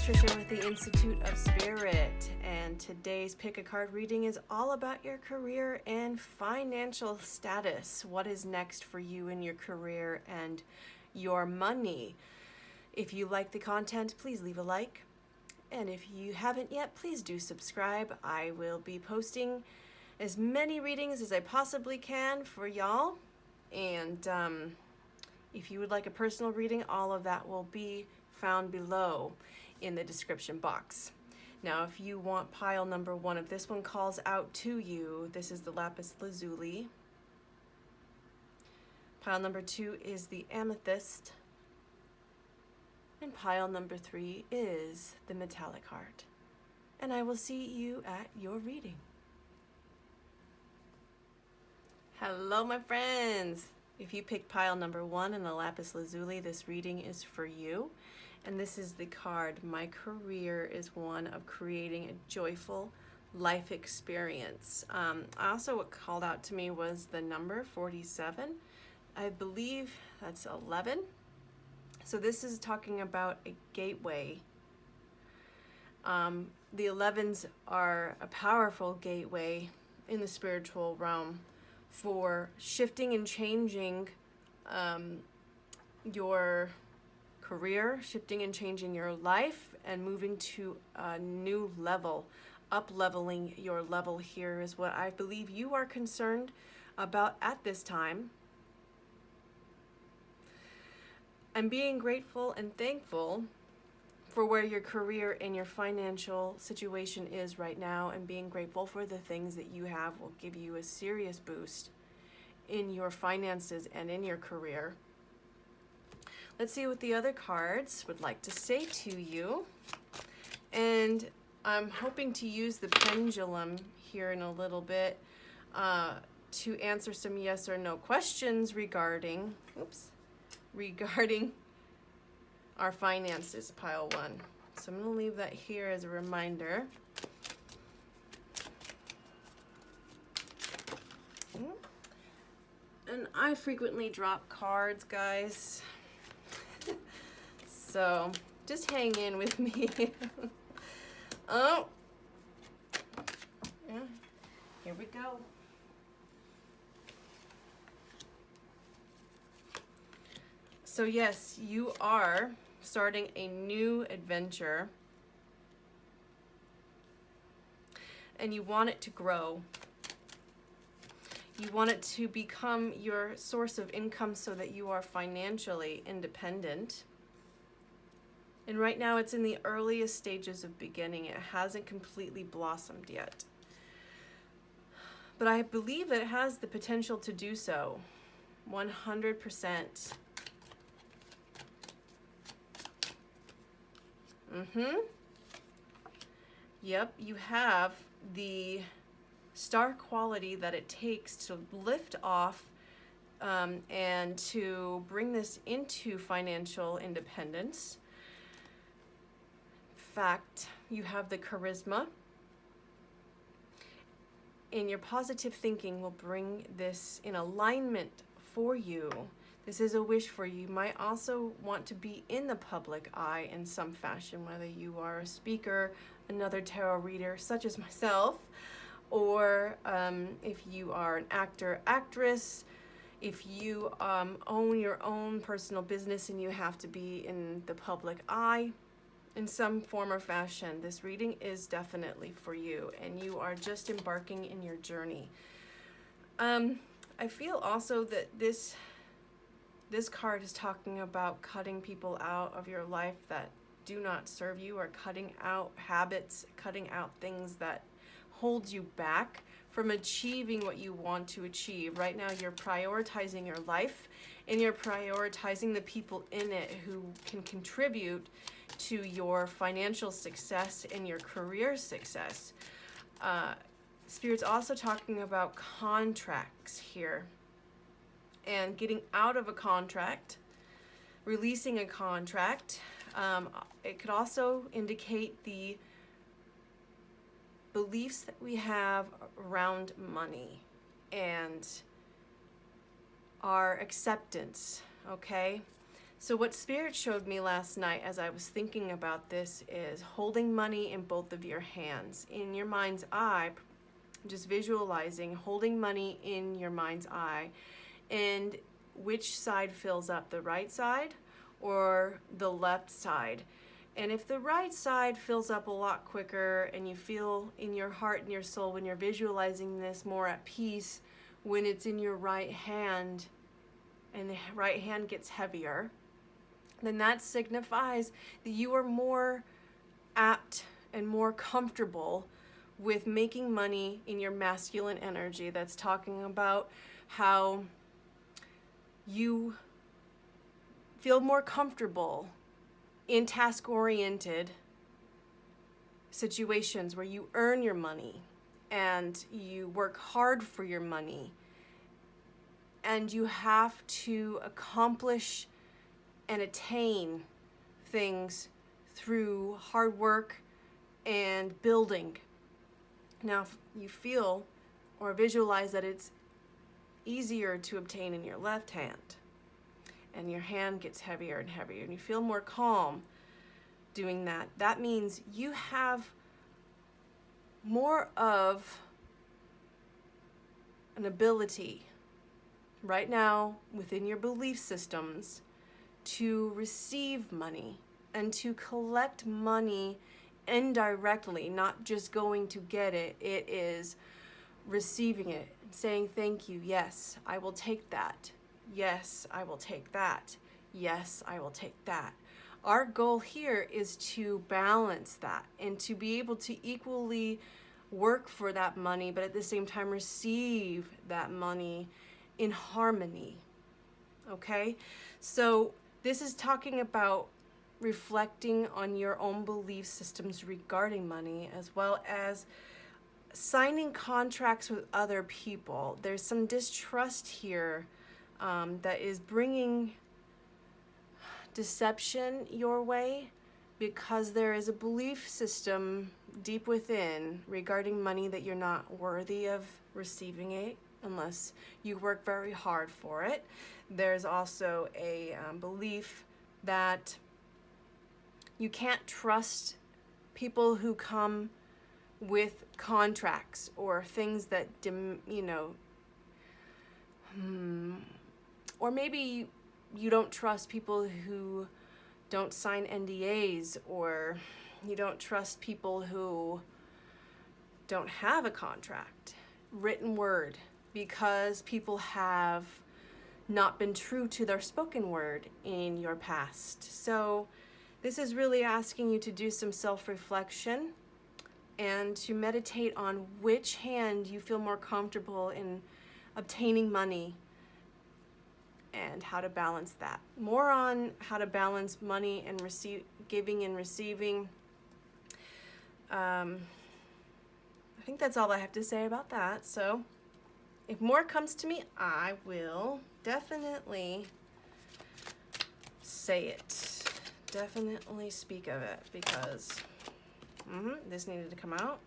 Trisha with the Institute of Spirit, and today's pick a card reading is all about your career and financial status. What is next for you in your career and your money? If you like the content, please leave a like. And if you haven't yet, please do subscribe. I will be posting as many readings as I possibly can for y'all. And if you would like a personal reading, all of that will be found below in the description box. Now, if you want pile number 1, if this one calls out to you, this is the Lapis Lazuli. Pile number 2 is the Amethyst. And pile number 3 is the Metallic Heart. And I will see you at your reading. Hello, my friends. If you picked pile number 1 in the Lapis Lazuli, this reading is for you. And this is the card, my career is one of creating a joyful life experience. Also what called out to me was the number 47. I believe that's 11. So this is talking about a gateway. The 11s are a powerful gateway in the spiritual realm for shifting and changing your career, shifting and changing your life, and moving to a new level. Up-leveling your level here is what I believe you are concerned about at this time. I'm being grateful and thankful for where your career and your financial situation is right now, and being grateful for the things that you have will give you a serious boost in your finances and in your career. Let's see what the other cards would like to say to you. And I'm hoping to use the pendulum here in a little bit to answer some yes or no questions regarding our finances, pile 1. So I'm going to leave that here as a reminder. And I frequently drop cards, guys. So just hang in with me. Oh, yeah, here we go. So yes, you are starting a new adventure, and you want it to grow. You want it to become your source of income so that you are financially independent. And right now it's in the earliest stages of beginning. It hasn't completely blossomed yet. But I believe it has the potential to do so. 100%. Yep, you have the star quality that it takes to lift off and to bring this into financial independence. In fact, you have the charisma, and your positive thinking will bring this in alignment for you. This is a wish for you. You might also want to be in the public eye in some fashion, whether you are a speaker, another tarot reader, such as myself, or if you are an actor, actress, if you own your own personal business and you have to be in the public eye in some form or fashion. This reading is definitely for you, and you are just embarking in your journey. I feel also that this card is talking about cutting people out of your life that do not serve you, or cutting out habits, cutting out things that hold you back from achieving what you want to achieve. Right now you're prioritizing your life, and you're prioritizing the people in it who can contribute to your financial success and your career success. Spirit's also talking about contracts here, and getting out of a contract, releasing a contract. It could also indicate the beliefs that we have around money and our acceptance, okay? So what Spirit showed me last night as I was thinking about this is holding money in both of your hands. In your mind's eye, just visualizing holding money in your mind's eye, and which side fills up, the right side or the left side. And if the right side fills up a lot quicker and you feel in your heart and your soul when you're visualizing this more at peace when it's in your right hand and the right hand gets heavier, then that signifies that you are more apt and more comfortable with making money in your masculine energy. That's talking about how you feel more comfortable in task-oriented situations where you earn your money and you work hard for your money and you have to accomplish and attain things through hard work and building. Now, if you feel or visualize that it's easier to obtain in your left hand, and your hand gets heavier and heavier, and you feel more calm doing that, that means you have more of an ability right now within your belief systems to receive money and to collect money indirectly, not just going to get it. It is receiving it, saying thank you, yes, I will take that. Yes, I will take that. Yes, I will take that. Our goal here is to balance that and to be able to equally work for that money, but at the same time receive that money in harmony. Okay? So this is talking about reflecting on your own belief systems regarding money, as well as signing contracts with other people. There's some distrust here that is bringing deception your way, because there is a belief system deep within regarding money that you're not worthy of receiving it unless you work very hard for it. There's also a belief that you can't trust people who come with contracts or things that, or maybe you don't trust people who don't sign NDAs, or you don't trust people who don't have a contract, written word, because people have not been true to their spoken word in your past. So this is really asking you to do some self-reflection and to meditate on which hand you feel more comfortable in obtaining money and how to balance that. More on how to balance money and giving and receiving. I think that's all I have to say about that. So if more comes to me, I will definitely say it. Definitely speak of it, because this needed to come out.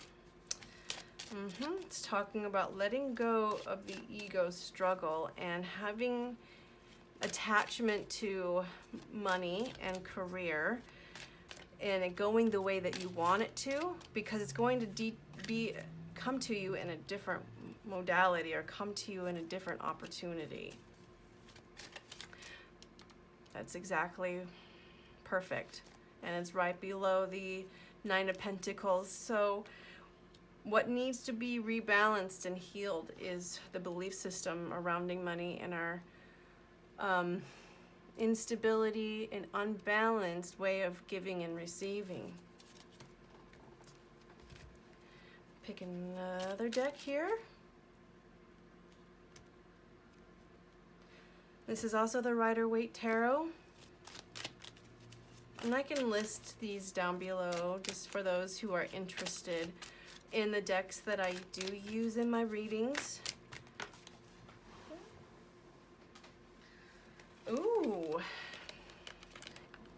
It's talking about letting go of the ego struggle and having attachment to money and career, and it going the way that you want it to, because it's going to come to you in a different modality, or come to you in a different opportunity. That's exactly perfect, and it's right below the Nine of Pentacles. So what needs to be rebalanced and healed is the belief system surrounding money and our instability and unbalanced way of giving and receiving. Pick another deck here. This is also the Riderwaite Tarot. And I can list these down below just for those who are interested in the decks that I do use in my readings. Ooh,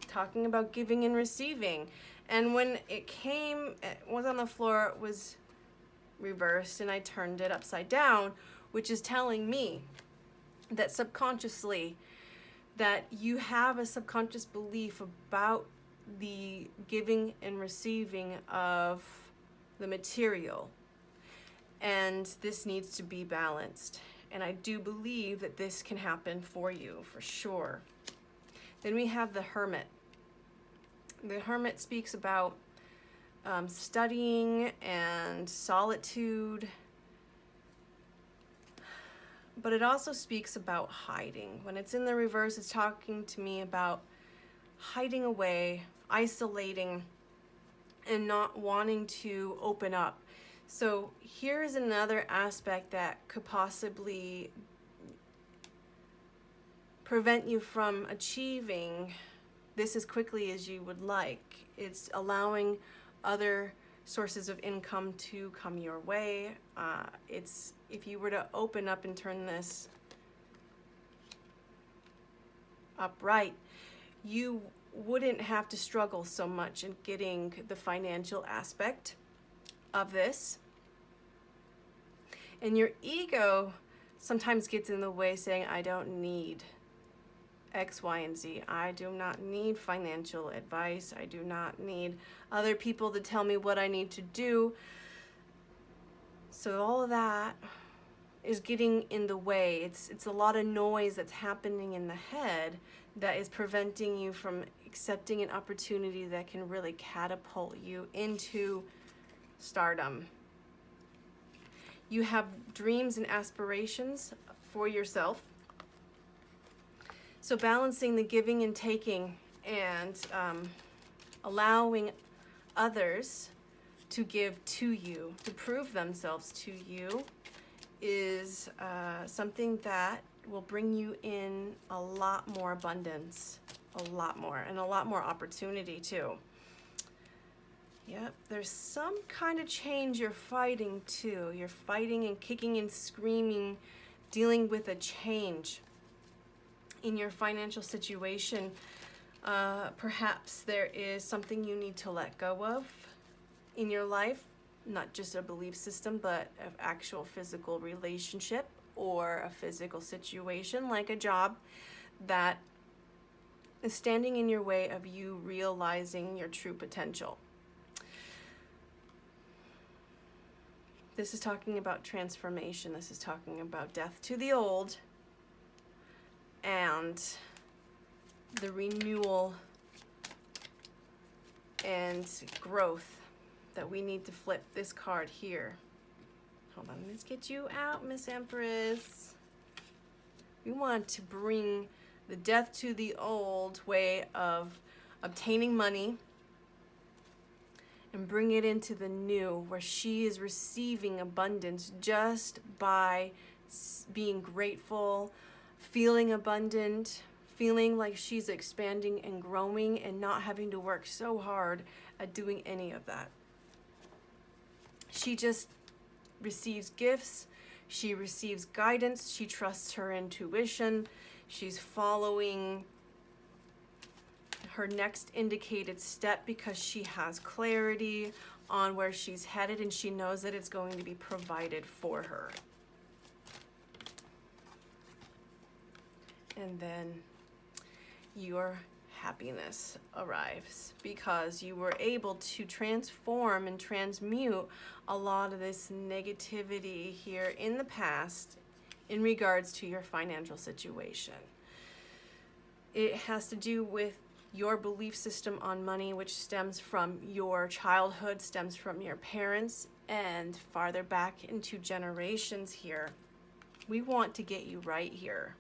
talking about giving and receiving. And when it was on the floor, it was reversed, and I turned it upside down, which is telling me that subconsciously that you have a subconscious belief about the giving and receiving of the material. And this needs to be balanced. And I do believe that this can happen for you, for sure. Then we have the Hermit. The Hermit speaks about studying and solitude, but it also speaks about hiding. When it's in the reverse, it's talking to me about hiding away, isolating, and not wanting to open up. So here's another aspect that could possibly prevent you from achieving this as quickly as you would like. It's allowing other sources of income to come your way. It's if you were to open up and turn this upright, you wouldn't have to struggle so much in getting the financial aspect of this. And your ego sometimes gets in the way, saying, I don't need X, Y, and Z. I do not need financial advice. I do not need other people to tell me what I need to do. So all of that is getting in the way. It's a lot of noise that's happening in the head that is preventing you from accepting an opportunity that can really catapult you into stardom. You have dreams and aspirations for yourself. So balancing the giving and taking and allowing others to give to you, to prove themselves to you, is something that will bring you in a lot more abundance, a lot more, and a lot more opportunity too. Yep, there's some kind of change you're fighting too. You're fighting and kicking and screaming, dealing with a change in your financial situation. Perhaps there is something you need to let go of in your life, not just a belief system, but an actual physical relationship or a physical situation like a job that is standing in your way of you realizing your true potential. This is talking about transformation. This is talking about death to the old and the renewal and growth that we need to flip this card here. Hold on, let's get you out, Miss Empress. We want to bring the death to the old way of obtaining money and bring it into the new, where she is receiving abundance just by being grateful, feeling abundant, feeling like she's expanding and growing and not having to work so hard at doing any of that. She just receives gifts, she receives guidance, she trusts her intuition, she's following her next indicated step because she has clarity on where she's headed and she knows that it's going to be provided for her. And then your happiness arrives because you were able to transform and transmute a lot of this negativity here in the past in regards to your financial situation. It has to do with your belief system on money, which stems from your childhood, stems from your parents, and farther back into generations here. We want to get you right here.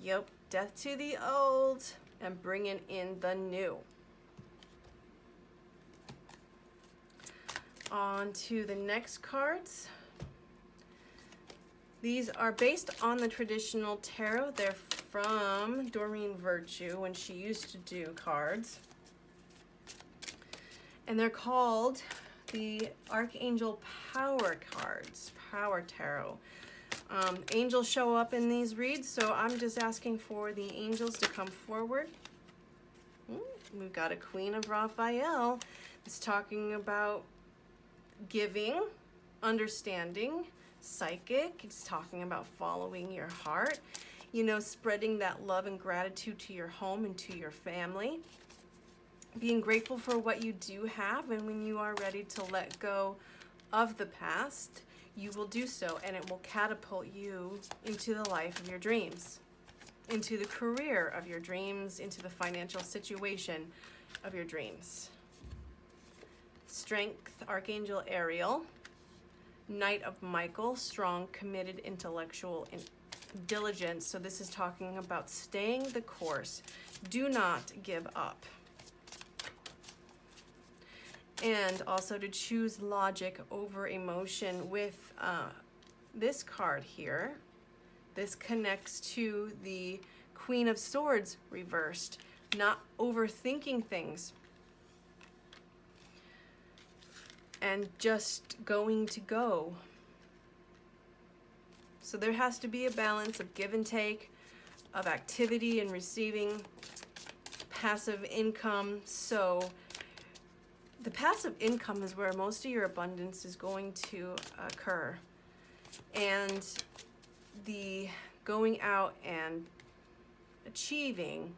Yep, death to the old and bringing in the new. On to the next cards. These are based on the traditional tarot. They're from Doreen Virtue when she used to do cards. And they're called the Archangel Power cards, Power Tarot. Angels show up in these reads, so I'm just asking for the angels to come forward. We've got a Queen of Raphael. It's talking about giving, understanding, psychic. It's talking about following your heart. You know, spreading that love and gratitude to your home and to your family. Being grateful for what you do have, and when you are ready to let go of the past, you will do so, and it will catapult you into the life of your dreams, into the career of your dreams, into the financial situation of your dreams. Strength, Archangel Eyal. Knight of Michael, strong, committed, intellectual, and diligence. So this is talking about staying the course. Do not give up. And also to choose logic over emotion with this card here. This connects to the Queen of Swords reversed. Not overthinking things. And just going to go. So there has to be a balance of give and take, of activity and receiving, passive income. So the passive income is where most of your abundance is going to occur. And the going out and achieving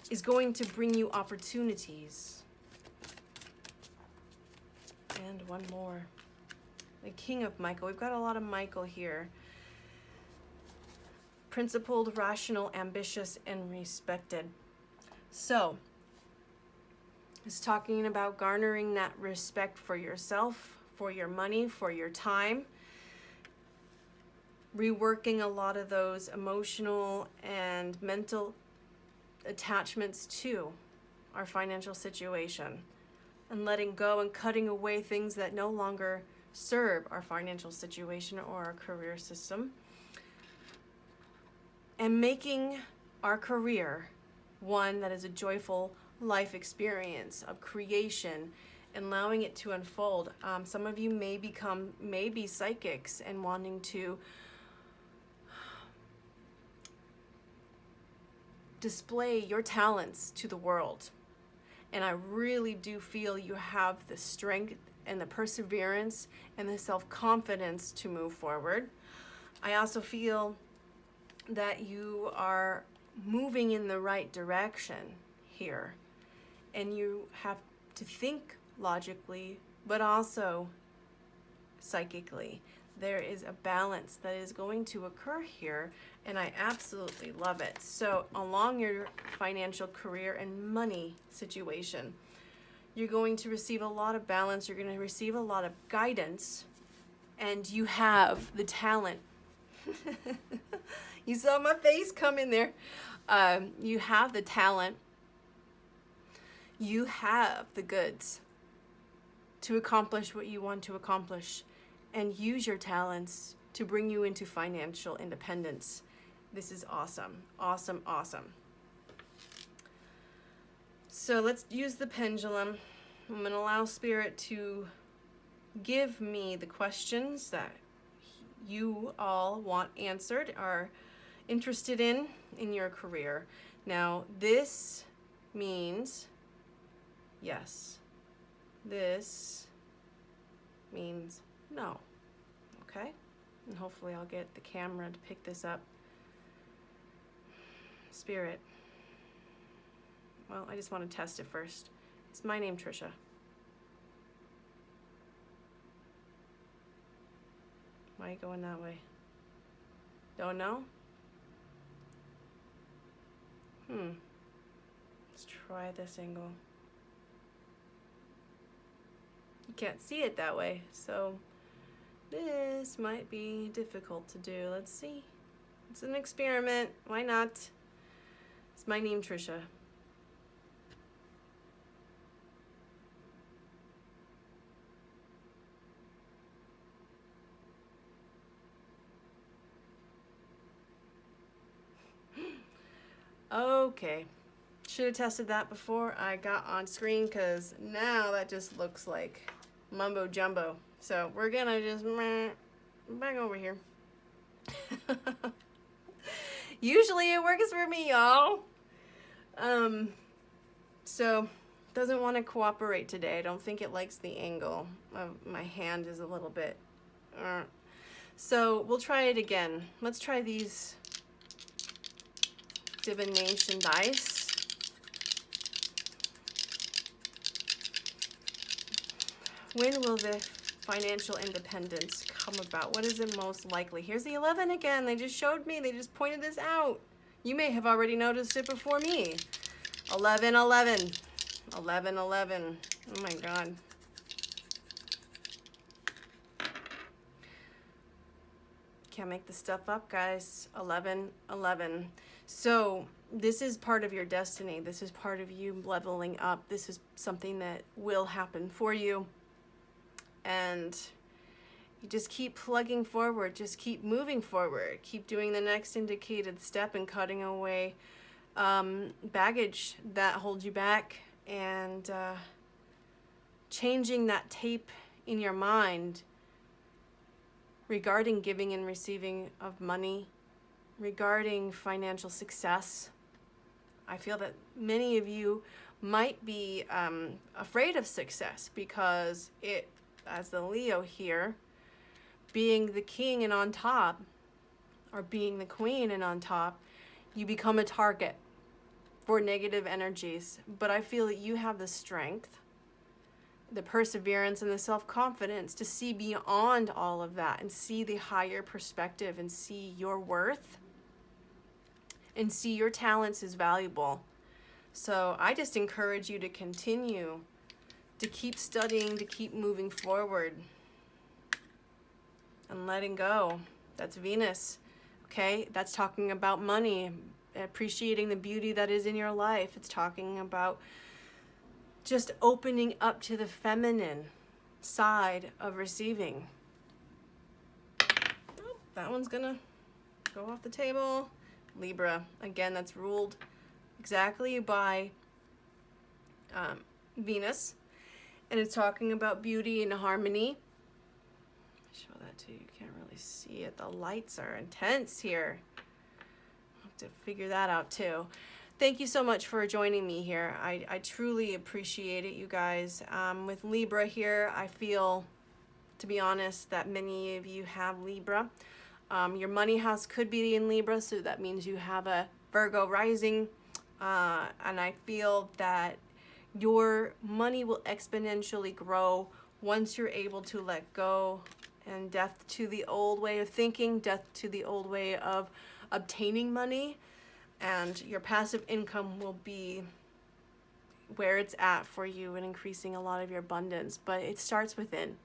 is going to bring you opportunities. And one more. The King of Michael. We've got a lot of Michael here. Principled, rational, ambitious, and respected. So, it's talking about garnering that respect for yourself, for your money, for your time. Reworking a lot of those emotional and mental attachments to our financial situation. And letting go and cutting away things that no longer serve our financial situation or our career system. And making our career one that is a joyful life experience of creation and allowing it to unfold. Some of you may be psychics and wanting to display your talents to the world. And I really do feel you have the strength and the perseverance and the self-confidence to move forward. I also feel that you are moving in the right direction here. And you have to think logically, but also psychically. There is a balance that is going to occur here, and I absolutely love it. So along your financial career and money situation, you're going to receive a lot of balance, you're going to receive a lot of guidance, and you have the talent. You saw my face come in there. You have the talent. You have the goods to accomplish what you want to accomplish and use your talents to bring you into financial independence. This is awesome, awesome, awesome. So let's use the pendulum. I'm going to allow Spirit to give me the questions that you all want answered, are interested in your career. Now, this means yes. This means no. Okay? And hopefully I'll get the camera to pick this up. Spirit. Well, I just want to test it first. Is my name Trisha? Why are you going that way? Don't know? Let's try this angle. You can't see it that way, so this might be difficult to do. Let's see. It's an experiment. Why not? It's my name, Trisha. Okay, should have tested that before I got on screen, because now that just looks like mumbo jumbo. So we're gonna just back over here. Usually it works for me, y'all. So doesn't want to cooperate today. I don't think it likes the angle. My hand is a little bit. So we'll try it again. Let's try these divination dice. When will the financial independence come about? What is it most likely? Here's the 11 again. They just showed me. They just pointed this out. You may have already noticed it before me. 11, 11. 11, 11. Oh my God. Can't make this stuff up, guys. 11, 11. So this is part of your destiny. This is part of you leveling up. This is something that will happen for you. And you just keep plugging forward. Just keep moving forward. Keep doing the next indicated step and cutting away baggage that holds you back, and changing that tape in your mind regarding giving and receiving of money, regarding financial success. I feel that many of you might be afraid of success because it, as the Leo here, being the king and on top, or being the queen and on top, you become a target for negative energies. But I feel that you have the strength, the perseverance, and the self-confidence to see beyond all of that and see the higher perspective and see your worth and see your talents as valuable. So I just encourage you to continue to keep studying, to keep moving forward and letting go. That's Venus, okay? That's talking about money, appreciating the beauty that is in your life. It's talking about just opening up to the feminine side of receiving. Oh, that one's gonna go off the table. Libra, again, that's ruled exactly by Venus, and it's talking about beauty and harmony. Show that to you. You can't really see it. The lights are intense here. I'll have to figure that out too. Thank you so much for joining me here. I truly appreciate it, you guys. With Libra here, I feel, to be honest, that many of you have Libra. Your money house could be in Libra, so that means you have a Virgo rising. And I feel that your money will exponentially grow once you're able to let go, and death to the old way of thinking, death to the old way of obtaining money, and your passive income will be where it's at for you and increasing a lot of your abundance. But it starts within.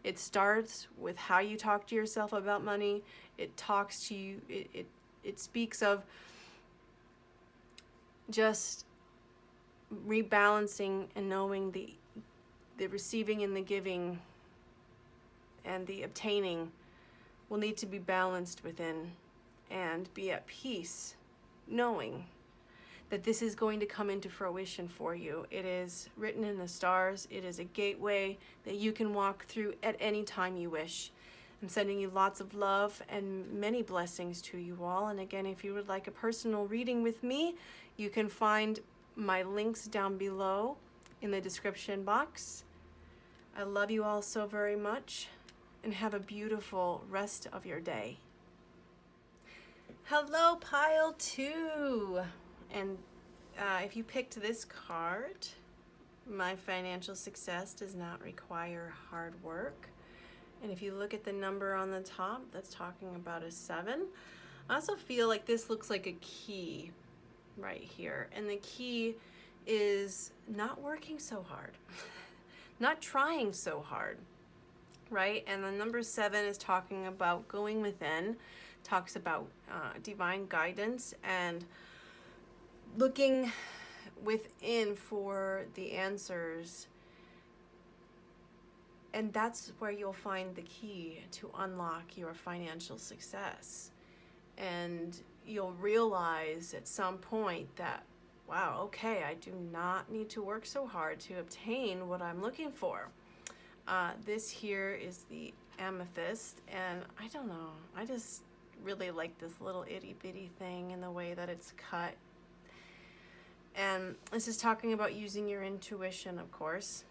It starts with how you talk to yourself about money. It talks to you, it speaks of just rebalancing and knowing the receiving and the giving and the obtaining will need to be balanced within, and be at peace knowing that this is going to come into fruition for you. It is written in the stars. It is a gateway that you can walk through at any time you wish. I'm sending you lots of love and many blessings to you all. And again, if you would like a personal reading with me, you can find my links down below in the description box. I love you all so very much, and have a beautiful rest of your day. Hello, pile 2. And if you picked this card, my financial success does not require hard work. And if you look at the number on the top, that's talking about a 7. I also feel like this looks like a key right here. And the key is not working so hard, not trying so hard, right? And the number 7 is talking about going within, talks about divine guidance and looking within for the answers. And that's where you'll find the key to unlock your financial success. And you'll realize at some point that, wow, okay, I do not need to work so hard to obtain what I'm looking for. This here is the Amethyst, and I don't know, I just really like this little itty bitty thing and the way that it's cut. And this is talking about using your intuition, of course.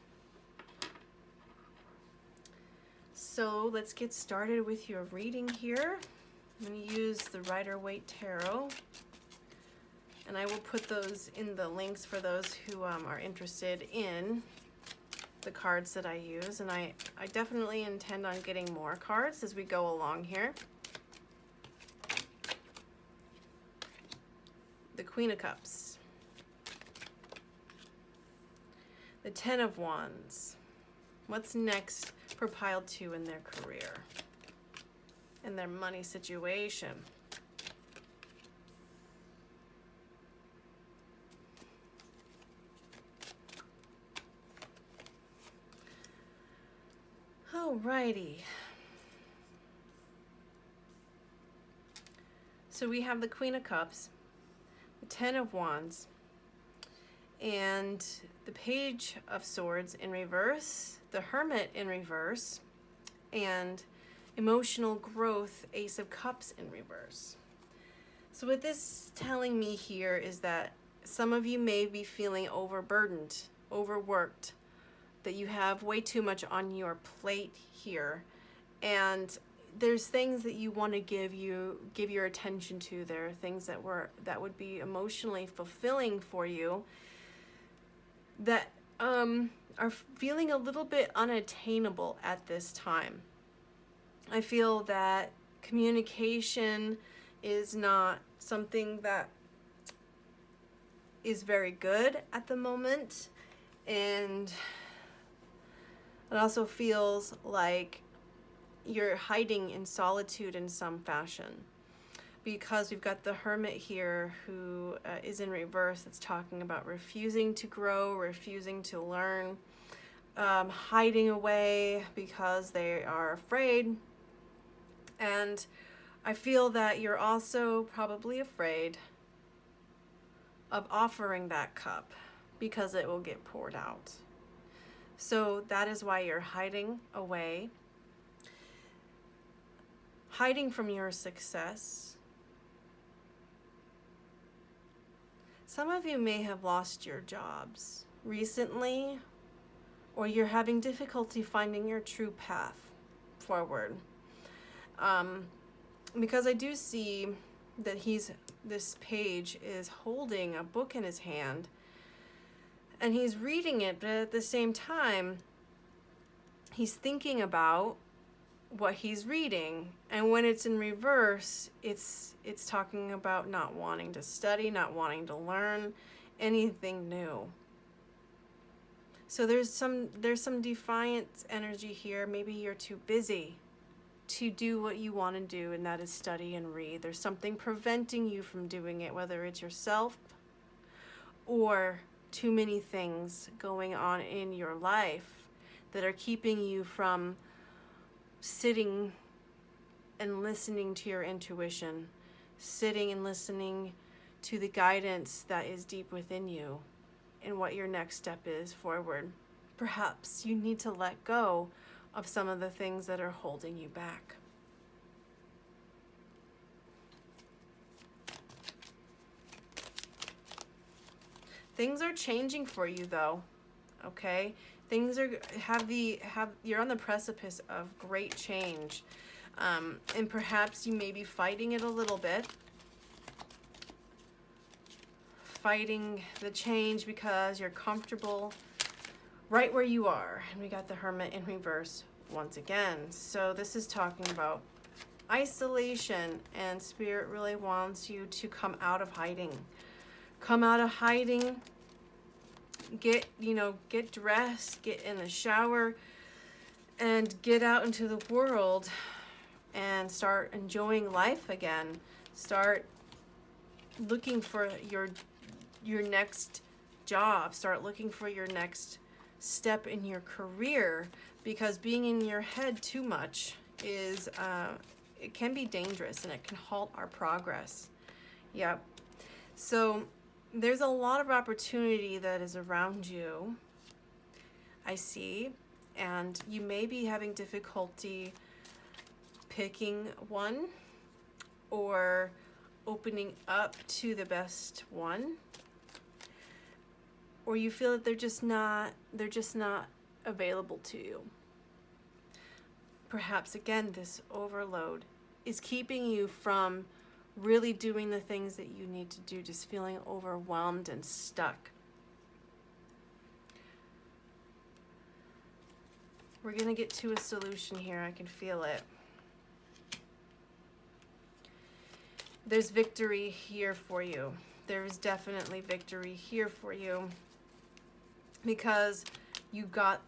So let's get started with your reading here. I'm going to use the Riderwaite Tarot, and I will put those in the links for those who are interested in the cards that I use. And I definitely intend on getting more cards as we go along here. The Queen of Cups. The Ten of Wands. What's next for pile 2 in their career and their money situation? Alrighty. So we have the Queen of Cups, the Ten of Wands, and the Page of Swords in reverse, the Hermit in reverse, and emotional growth, Ace of Cups in reverse. So what this is telling me here is that some of you may be feeling overburdened, overworked, that you have way too much on your plate here, and there's things that you want to give your attention to. There are things that would be emotionally fulfilling for you that are feeling a little bit unattainable at this time. I feel that communication is not something that is very good at the moment, and it also feels like you're hiding in solitude in some fashion, because we've got the Hermit here who is in reverse. It's talking about refusing to grow, refusing to learn, hiding away because they are afraid. And I feel that you're also probably afraid of offering that cup because it will get poured out. So that is why you're hiding away, hiding from your success. Some of you may have lost your jobs recently, or you're having difficulty finding your true path forward. Because I do see that this page is holding a book in his hand, and he's reading it, but at the same time, he's thinking about what he's reading. And when it's in reverse, it's talking about not wanting to study, not wanting to learn anything new. So there's some defiant energy here. Maybe you're too busy to do what you want to do, and that is study and read. There's something preventing you from doing it, whether it's yourself or too many things going on in your life that are keeping you from sitting and listening to your intuition, sitting and listening to the guidance that is deep within you and what your next step is forward. Perhaps you need to let go of some of the things that are holding you back. Things are changing for you though, okay? Things you're on the precipice of great change. And perhaps you may be fighting it a little bit. Fighting the change because you're comfortable right where you are. And we got the Hermit in reverse once again. So this is talking about isolation, and Spirit really wants you to come out of hiding. Come out of hiding. Get dressed, get in the shower, and get out into the world and start enjoying life again. Start looking for your next job. Start looking for your next step in your career, because being in your head too much is it can be dangerous, and it can halt our progress. Yep. So there's a lot of opportunity that is around you, I see, and you may be having difficulty picking one or opening up to the best one, or you feel that they're just not available to you. perhaps again, this overload is keeping you from really doing the things that you need to do, just feeling overwhelmed and stuck. We're going to get to a solution here. I can feel it. There's victory here for you. There is definitely victory here for you because you got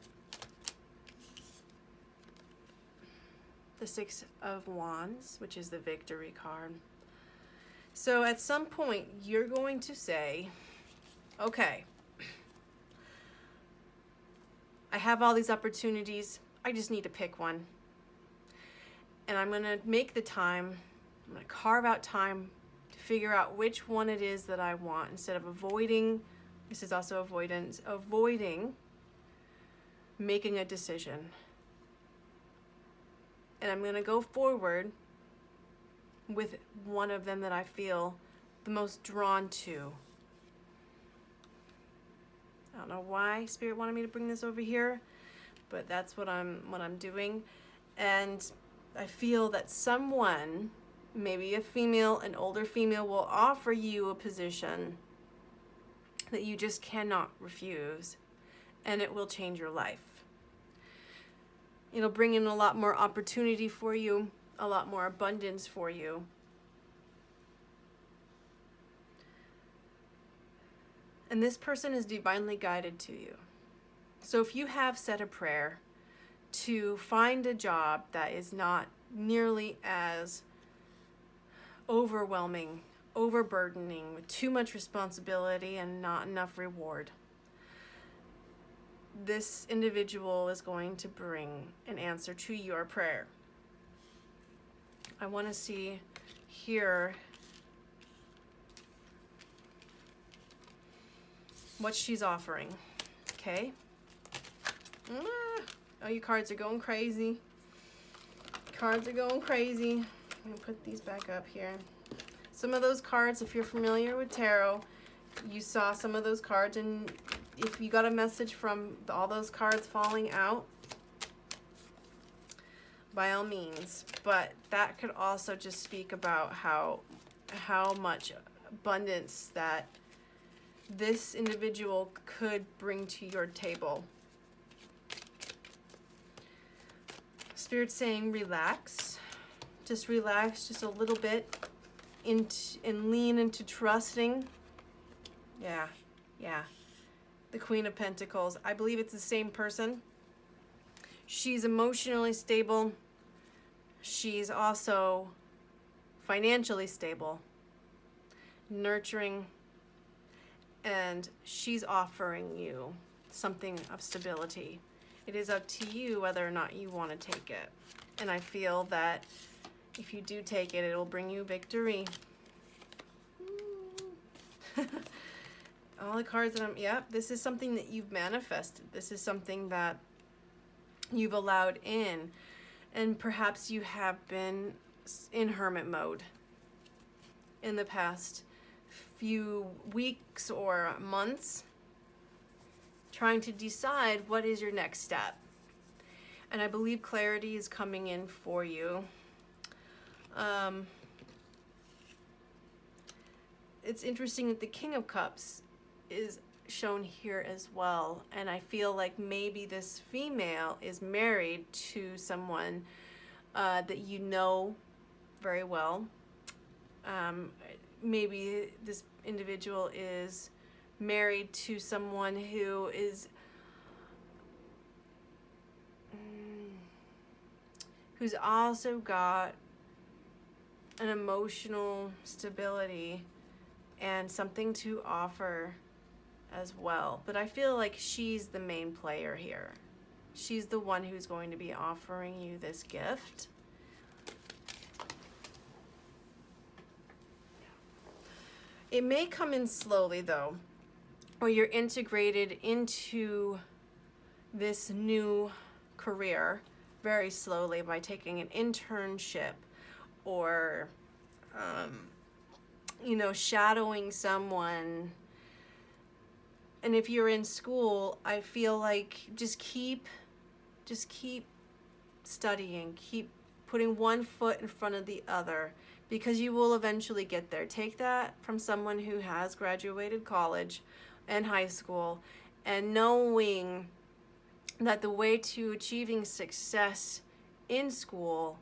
the Six of Wands, which is the victory card. So at some point, you're going to say, okay, I have all these opportunities. I just need to pick one. And I'm going to make the time. I'm going to carve out time to figure out which one it is that I want instead of avoiding. This is also avoidance, avoiding making a decision. And I'm going to go forward with one of them that I feel the most drawn to. I don't know why Spirit wanted me to bring this over here, but that's what I'm doing. And I feel that someone, maybe a female, an older female, will offer you a position that you just cannot refuse, and it will change your life. It'll bring in a lot more opportunity for you, a lot more abundance for you. And this person is divinely guided to you. So if you have said a prayer to find a job that is not nearly as overwhelming, overburdening, with too much responsibility and not enough reward, this individual is going to bring an answer to your prayer. I want to see here what she's offering. Okay. Oh, your cards are going crazy. Cards are going crazy. I'm going to put these back up here. Some of those cards, if you're familiar with tarot, you saw some of those cards, and if you got a message from all those cards falling out, by all means. But that could also just speak about how much abundance that this individual could bring to your table. Spirit's saying relax. Just relax just a little bit and lean into trusting. Yeah. The Queen of Pentacles. I believe it's the same person. She's emotionally stable. She's also financially stable, nurturing, and she's offering you something of stability. It is up to you whether or not you want to take it. And I feel that if you do take it, it will bring you victory. All the cards that this is something that you've manifested. This is something that you've allowed in. And perhaps you have been in hermit mode in the past few weeks or months, trying to decide what is your next step. And I believe clarity is coming in for you. It's interesting that the King of Cups is shown here as well, and I feel like maybe this female is married to someone that you know very well. Maybe this individual is married to someone who is who's also got an emotional stability and something to offer as well. But I feel like she's the main player here. She's the one who's going to be offering you this gift. It may come in slowly though, or you're integrated into this new career very slowly by taking an internship or shadowing someone. And if you're in school, I feel like just keep studying, keep putting one foot in front of the other, because you will eventually get there. Take that from someone who has graduated college and high school, and knowing that the way to achieving success in school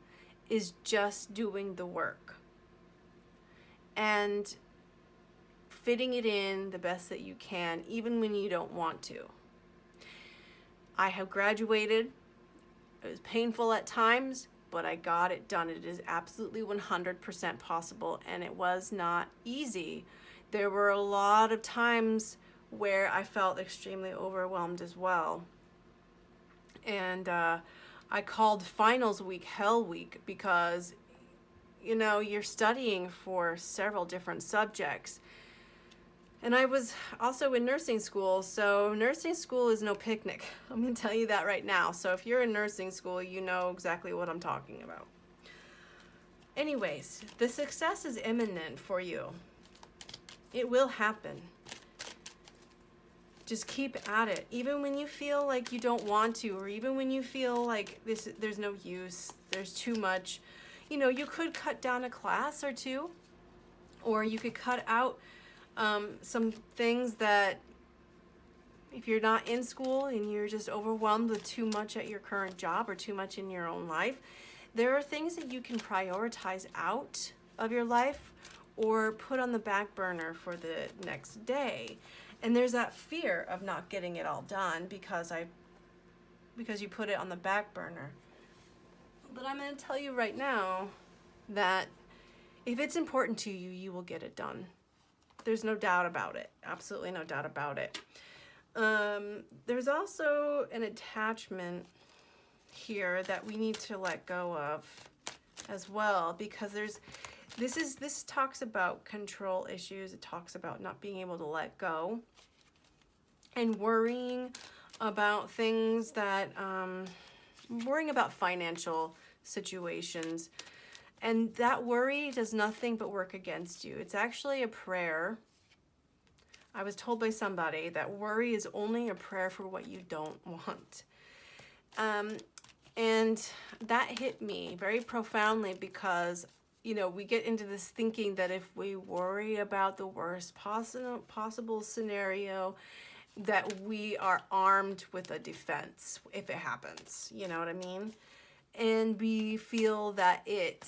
is just doing the work and fitting it in the best that you can, even when you don't want to. I have graduated. It was painful at times, but I got it done. It is absolutely 100% possible, and it was not easy. There were a lot of times where I felt extremely overwhelmed as well. And I called finals week hell week, because, you know, you're studying for several different subjects. And I was also in nursing school, so nursing school is no picnic. I'm going to tell you that right now. So if you're in nursing school, you know exactly what I'm talking about. Anyways, the success is imminent for you. It will happen. Just keep at it. Even when you feel like you don't want to, or even when you feel like there's no use, there's too much. You know, you could cut down a class or two, or you could cut out some things that, if you're not in school and you're just overwhelmed with too much at your current job or too much in your own life, there are things that you can prioritize out of your life or put on the back burner for the next day. And there's that fear of not getting it all done because you put it on the back burner. But I'm going to tell you right now that if it's important to you, you will get it done. There's no doubt about it. Absolutely no doubt about it. There's also an attachment here that we need to let go of as well, because this talks about control issues. It talks about not being able to let go and worrying about things that, worrying about financial situations. And that worry does nothing but work against you. It's actually a prayer. I was told by somebody that worry is only a prayer for what you don't want. And that hit me very profoundly, because, you know, we get into this thinking that if we worry about the worst possible scenario, that we are armed with a defense if it happens. You know what I mean? And we feel that it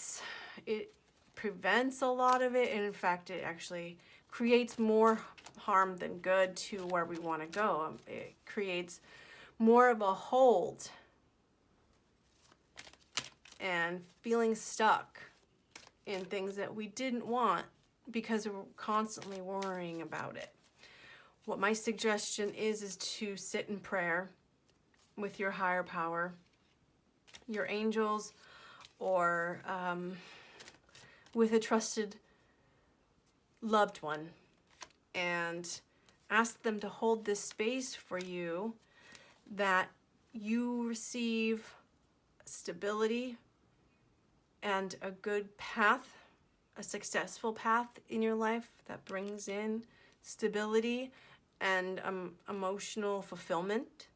prevents a lot of it, and in fact it actually creates more harm than good to where we want to go. It creates more of a hold and feeling stuck in things that we didn't want because we're constantly worrying about it. What my suggestion is to sit in prayer with your higher power, your angels, or with a trusted loved one, and ask them to hold this space for you, that you receive stability and a good path, a successful path in your life that brings in stability and emotional fulfillment.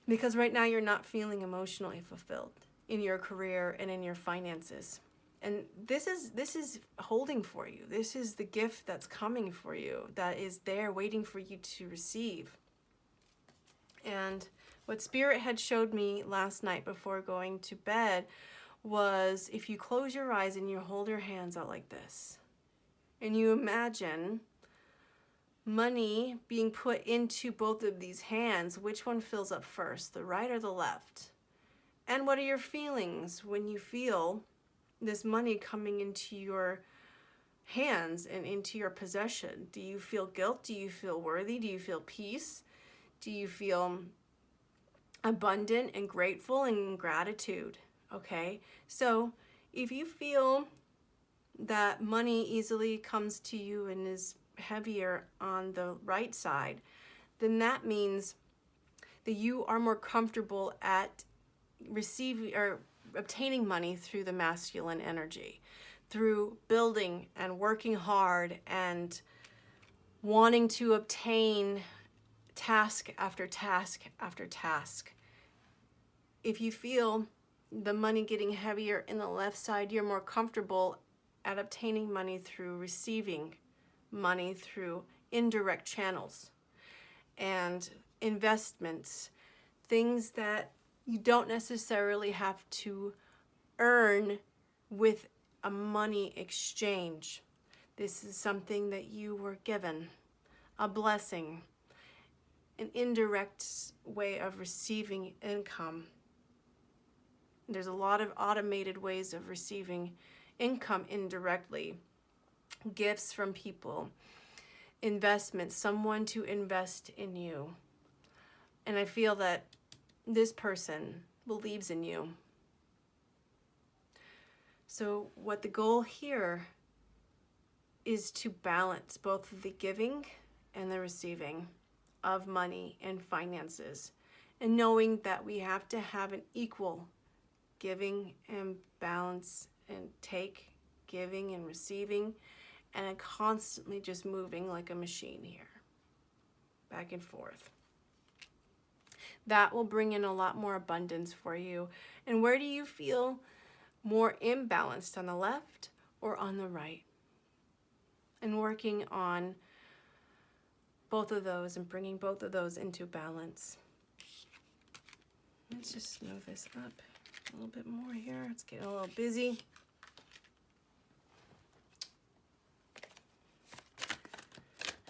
Because right now you're not feeling emotionally fulfilled in your career and in your finances. And this is holding for you. This is the gift that's coming for you, that is there waiting for you to receive. And what Spirit had showed me last night before going to bed was, if you close your eyes and you hold your hands out like this, and you imagine money being put into both of these hands, which one fills up first, the right or the left? And what are your feelings when you feel this money coming into your hands and into your possession? Do you feel guilt? Do you feel worthy? Do you feel peace? Do you feel abundant and grateful and gratitude? Okay, so if you feel that money easily comes to you and is heavier on the right side, then that means that you are more comfortable at receiving or obtaining money through the masculine energy, through building and working hard and wanting to obtain task after task after task. if you feel the money getting heavier in the left side, you're more comfortable at obtaining money through receiving money through indirect channels and investments, things that you don't necessarily have to earn with a money exchange. This is something that you were given, a blessing, an indirect way of receiving income. There's a lot of automated ways of receiving income indirectly. Gifts from people, investments, someone to invest in you. And I feel that this person believes in you. So what the goal here is to balance both the giving and the receiving of money and finances, and knowing that we have to have an equal giving and balance and take, giving and receiving, and I'm constantly just moving like a machine here, back and forth. That will bring in a lot more abundance for you. And where do you feel more imbalanced, on the left or on the right? And working on both of those and bringing both of those into balance. Let's just move this up a little bit more here. It's getting a little busy.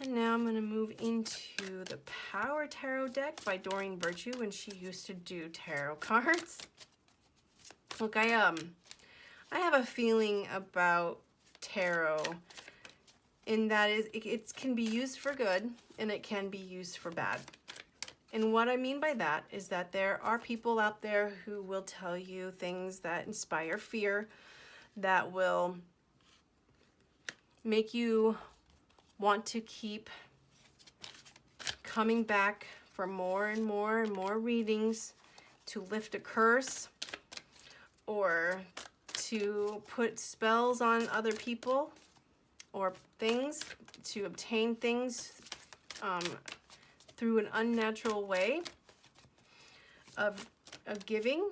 And now I'm going to move into the Power Tarot deck by Doreen Virtue when she used to do tarot cards. Look, I have a feeling about tarot in that it can be used for good and it can be used for bad. And what I mean by that is that there are people out there who will tell you things that inspire fear, that will make you want to keep coming back for more and more and more readings, to lift a curse or to put spells on other people or things, to obtain things through an unnatural way of giving.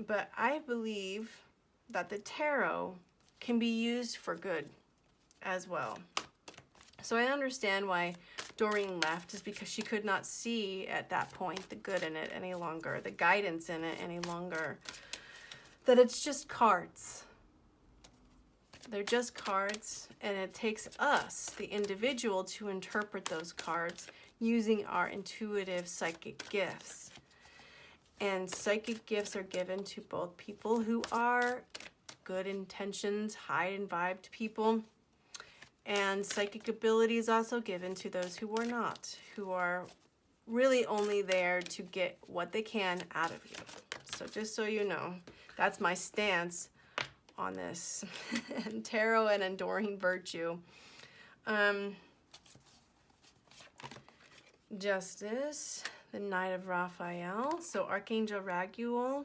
But I believe that the tarot can be used for good as well. So I understand why Doreen left, is because she could not see at that point the good in it any longer, the guidance in it any longer, that it's just cards. They're just cards, and it takes us, the individual, to interpret those cards using our intuitive psychic gifts. And psychic gifts are given to both people who are good intentions, high and vibed people, and psychic ability is also given to those who are not, who are really only there to get what they can out of you. So just so you know, that's my stance on this. And tarot and enduring virtue. Justice, the Knight of Raphael. So Archangel Raphael,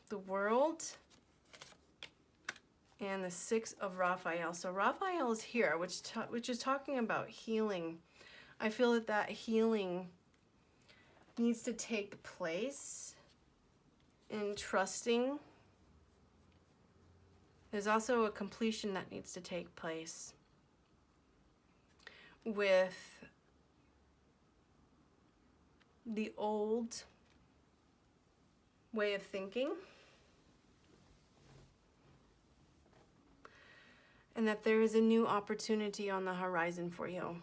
the World, and the Six of Raphael. So Raphael is here, which is talking about healing. I feel that that healing needs to take place in trusting. There's also a completion that needs to take place with the old way of thinking, and that there is a new opportunity on the horizon for you.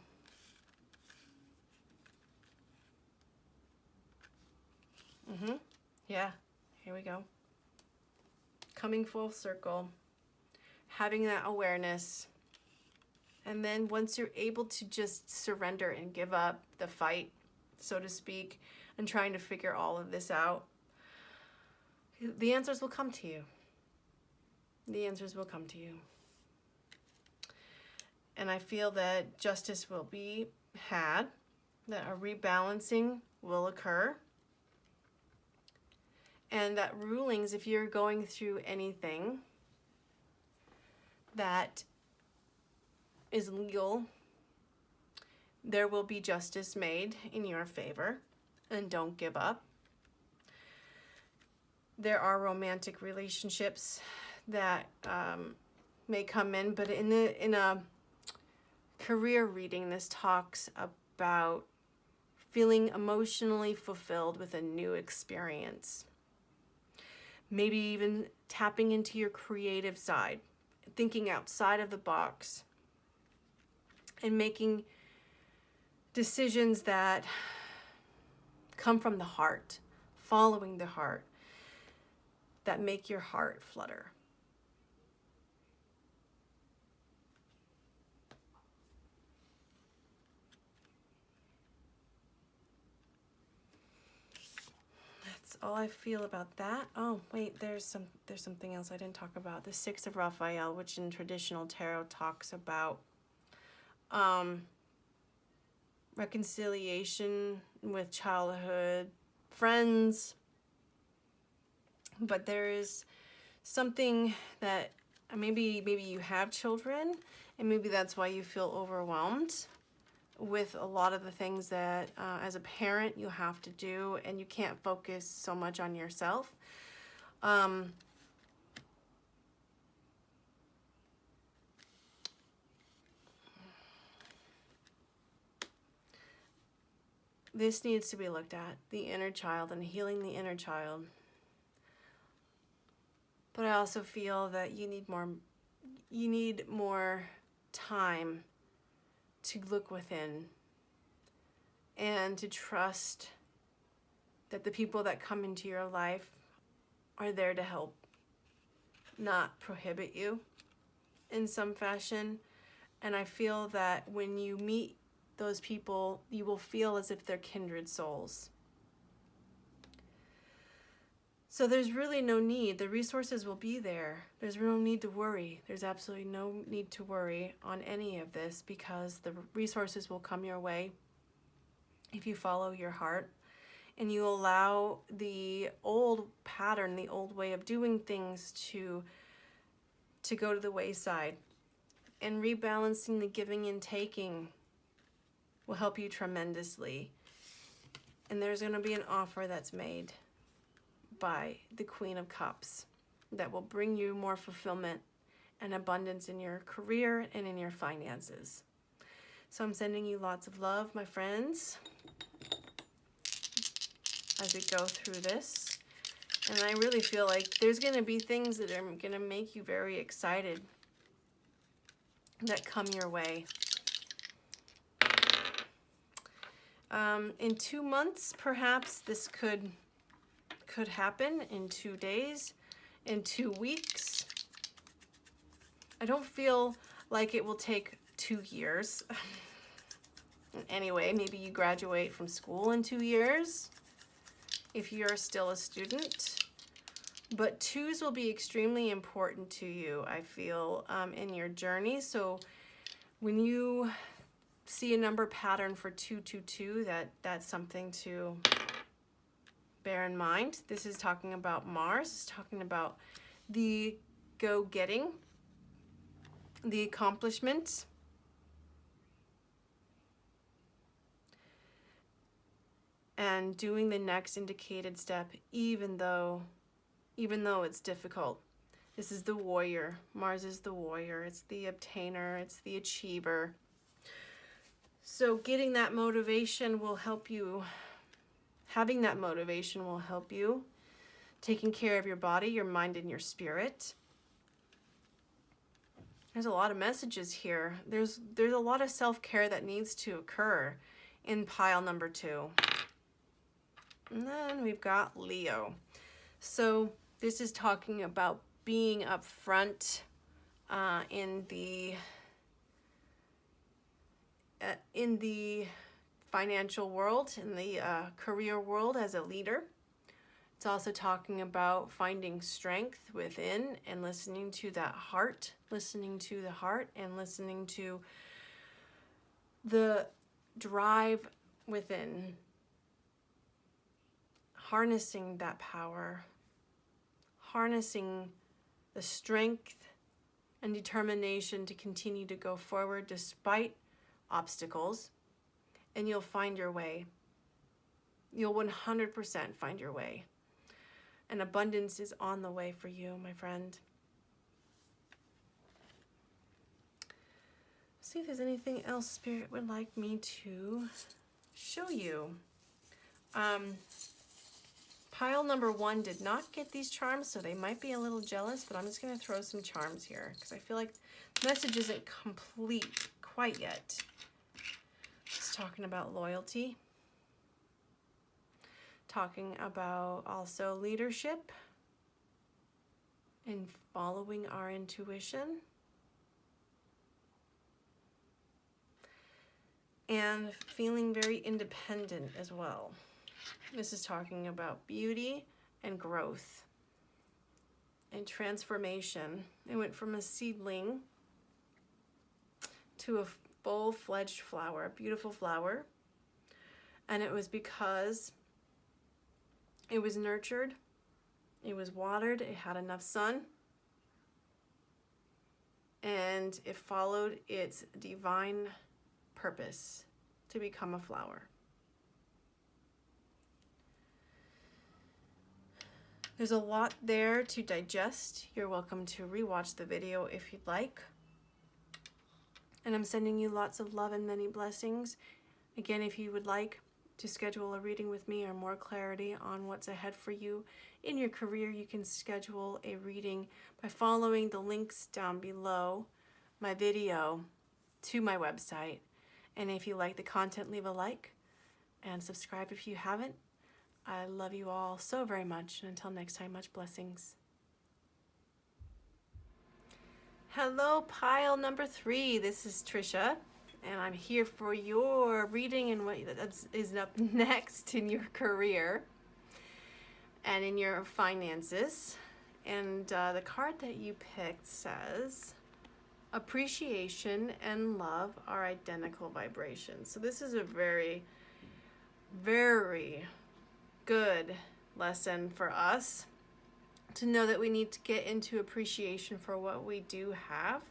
Yeah, here we go. Coming full circle, having that awareness, and then once you're able to just surrender and give up the fight, so to speak, and trying to figure all of this out, the answers will come to you. The answers will come to you. And I feel that justice will be had, that a rebalancing will occur, and that rulings, if you're going through anything that is legal, there will be justice made in your favor. and don't give up. There are romantic relationships that may come in, but in a career reading, this talks about feeling emotionally fulfilled with a new experience. Maybe even tapping into your creative side, thinking outside of the box, and making decisions that come from the heart, following the heart, that make your heart flutter. That's all I feel about that. Oh, wait, there's something else I didn't talk about. The Six of Raphael, which in traditional tarot talks about reconciliation with childhood friends. But there is something that maybe you have children, and maybe that's why you feel overwhelmed with a lot of the things that as a parent you have to do, and you can't focus so much on yourself. This needs to be looked at, the inner child and healing the inner child. But I also feel that you need more time to look within and to trust that the people that come into your life are there to help, not prohibit you in some fashion. And I feel that when you meet those people, you will feel as if they're kindred souls. So there's really no need. The resources will be there. There's no need to worry. There's absolutely no need to worry on any of this, because the resources will come your way if you follow your heart and you allow the old pattern, the old way of doing things to go to the wayside. And rebalancing the giving and taking will help you tremendously. And there's going to be an offer that's made by the Queen of Cups that will bring you more fulfillment and abundance in your career and in your finances. So I'm sending you lots of love, my friends, as we go through this. And I really feel like there's going to be things that are going to make you very excited that come your way. In 2 months, perhaps this could happen. In 2 days, in 2 weeks. I don't feel like it will take 2 years. Anyway, maybe you graduate from school in 2 years if you're still a student. But 2s will be extremely important to you, I feel, in your journey. So when you see a number pattern for 222, that's something to bear in mind. This is talking about Mars. It's talking about the go-getting, the accomplishment, and doing the next indicated step, even though it's difficult. This is the warrior. Mars is the warrior. It's the obtainer. It's the achiever. So getting that motivation will help you. Having that motivation will help you. Taking care of your body, your mind, and your spirit. There's a lot of messages here. There's a lot of self-care that needs to occur in pile number 2. And then we've got Leo. So this is talking about being upfront in the financial world, in the career world as a leader. It's also talking about finding strength within and listening to that heart, listening to the heart and listening to the drive within, harnessing that power, harnessing the strength and determination to continue to go forward despite obstacles, and you'll find your way. You'll 100% find your way. And abundance is on the way for you, my friend. See if there's anything else Spirit would like me to show you. Pile number 1 did not get these charms, so they might be a little jealous, but I'm just going to throw some charms here because I feel like the message isn't complete quite yet. It's talking about loyalty, talking about also leadership and following our intuition, and feeling very independent as well. This is talking about beauty and growth and transformation. It went from a seedling to a full-fledged flower, a beautiful flower. And it was because it was nurtured, it was watered, it had enough sun, and it followed its divine purpose to become a flower. There's a lot there to digest. You're welcome to rewatch the video if you'd like. And I'm sending you lots of love and many blessings. Again, if you would like to schedule a reading with me or more clarity on what's ahead for you in your career, you can schedule a reading by following the links down below my video to my website. And if you like the content, leave a like and subscribe if you haven't. I love you all so very much, and until next time, much blessings. Hello, pile number 3. This is Trisha, and I'm here for your reading and what is up next in your career and in your finances. And the card that you picked says, appreciation and love are identical vibrations. So this is a very, very good lesson for us to know that we need to get into appreciation for what we do have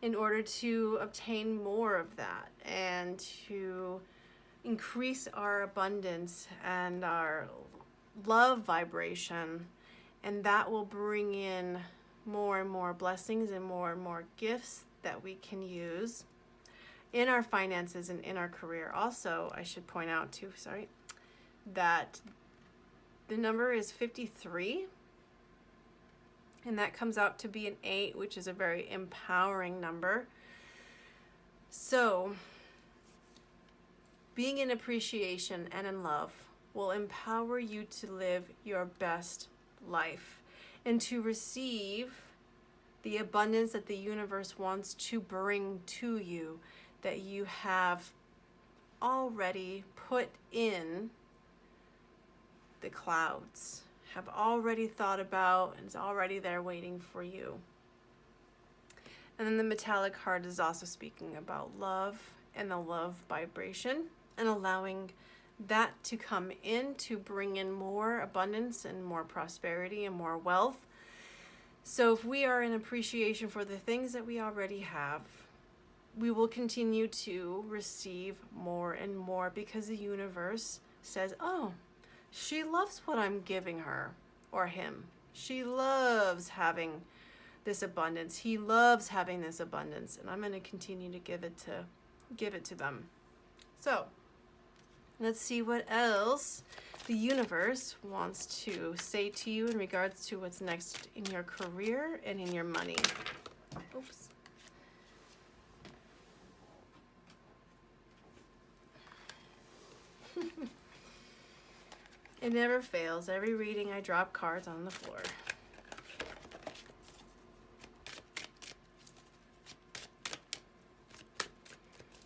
in order to obtain more of that and to increase our abundance and our love vibration, and that will bring in more and more blessings and more gifts that we can use in our finances and in our career. Also, I should point out too, that the number is 53, and that comes out to be an 8, which is a very empowering number. So being in appreciation and in love will empower you to live your best life and to receive the abundance that the universe wants to bring to you, that you have already put in the clouds, have already thought about, and is already there waiting for you. And then the metallic heart is also speaking about love and the love vibration and allowing that to come in to bring in more abundance and more prosperity and more wealth. So if we are in appreciation for the things that we already have, we will continue to receive more and more because the universe says, oh, she loves what I'm giving her or him. She loves having this abundance. He loves having this abundance, and I'm going to continue to give it to them. So let's see what else the universe wants to say to you in regards to what's next in your career and in your money. Oops. It never fails. Every reading I drop cards on the floor.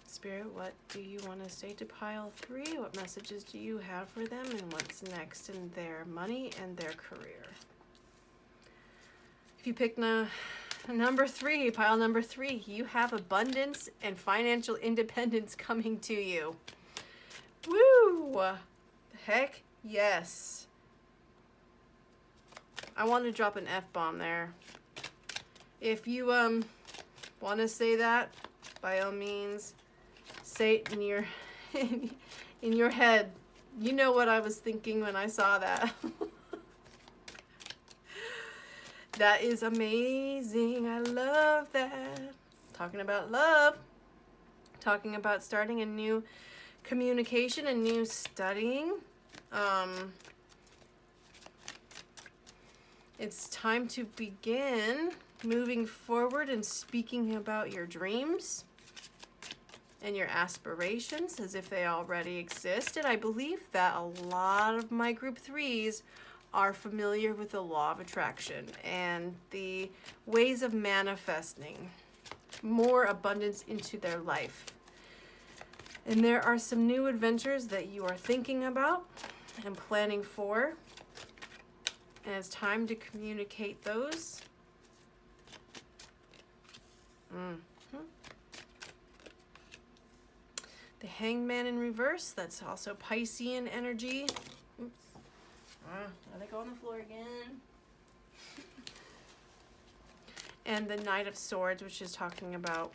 Spirit, what do you want to say to pile 3? What messages do you have for them, and what's next in their money and their career? If you pick number 3, pile number 3, you have abundance and financial independence coming to you. Woo! Heck yes. I want to drop an F-bomb there. If you want to say that, by all means, say it in your in your head. You know what I was thinking when I saw that. That is amazing. I love that. Talking about love. Talking about starting a new communication, a new studying. It's time to begin moving forward and speaking about your dreams and your aspirations as if they already exist. And I believe that a lot of my group 3s are familiar with the law of attraction and the ways of manifesting more abundance into their life. And there are some new adventures that you are thinking about and planning for. And it's time to communicate those. The Hangman in reverse, that's also Piscean energy. Oops. Are they going on the floor again? And the Knight of Swords, which is talking about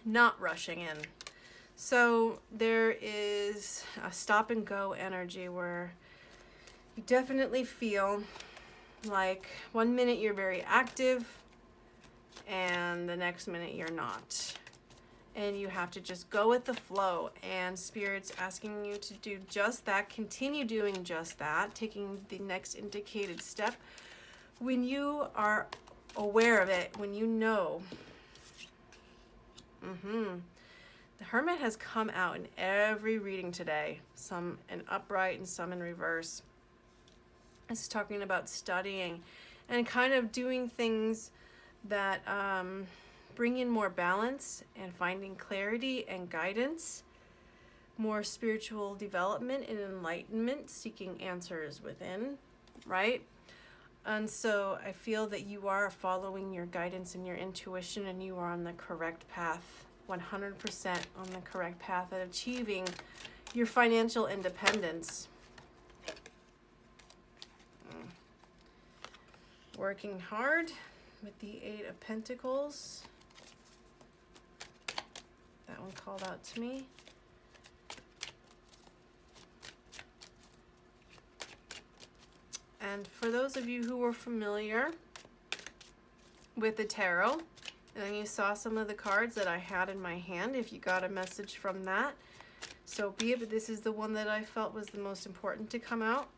not rushing in. So there is a stop and go energy where you definitely feel like 1 minute you're very active and the next minute you're not. And you have to just go with the flow, and Spirit's asking you to do just that, continue doing just that, taking the next indicated step. When you are aware of it, when you know, the Hermit has come out in every reading today, some in upright and some in reverse. It's talking about studying and kind of doing things that bring in more balance and finding clarity and guidance, more spiritual development and enlightenment, seeking answers within, right? And so I feel that you are following your guidance and your intuition, and you are on the correct path, 100% on the correct path at achieving your financial independence. Working hard with the 8 of Pentacles. That one called out to me. And for those of you who were familiar with the tarot, and then you saw some of the cards that I had in my hand, if you got a message from that, so be it, but this is the one that I felt was the most important to come out.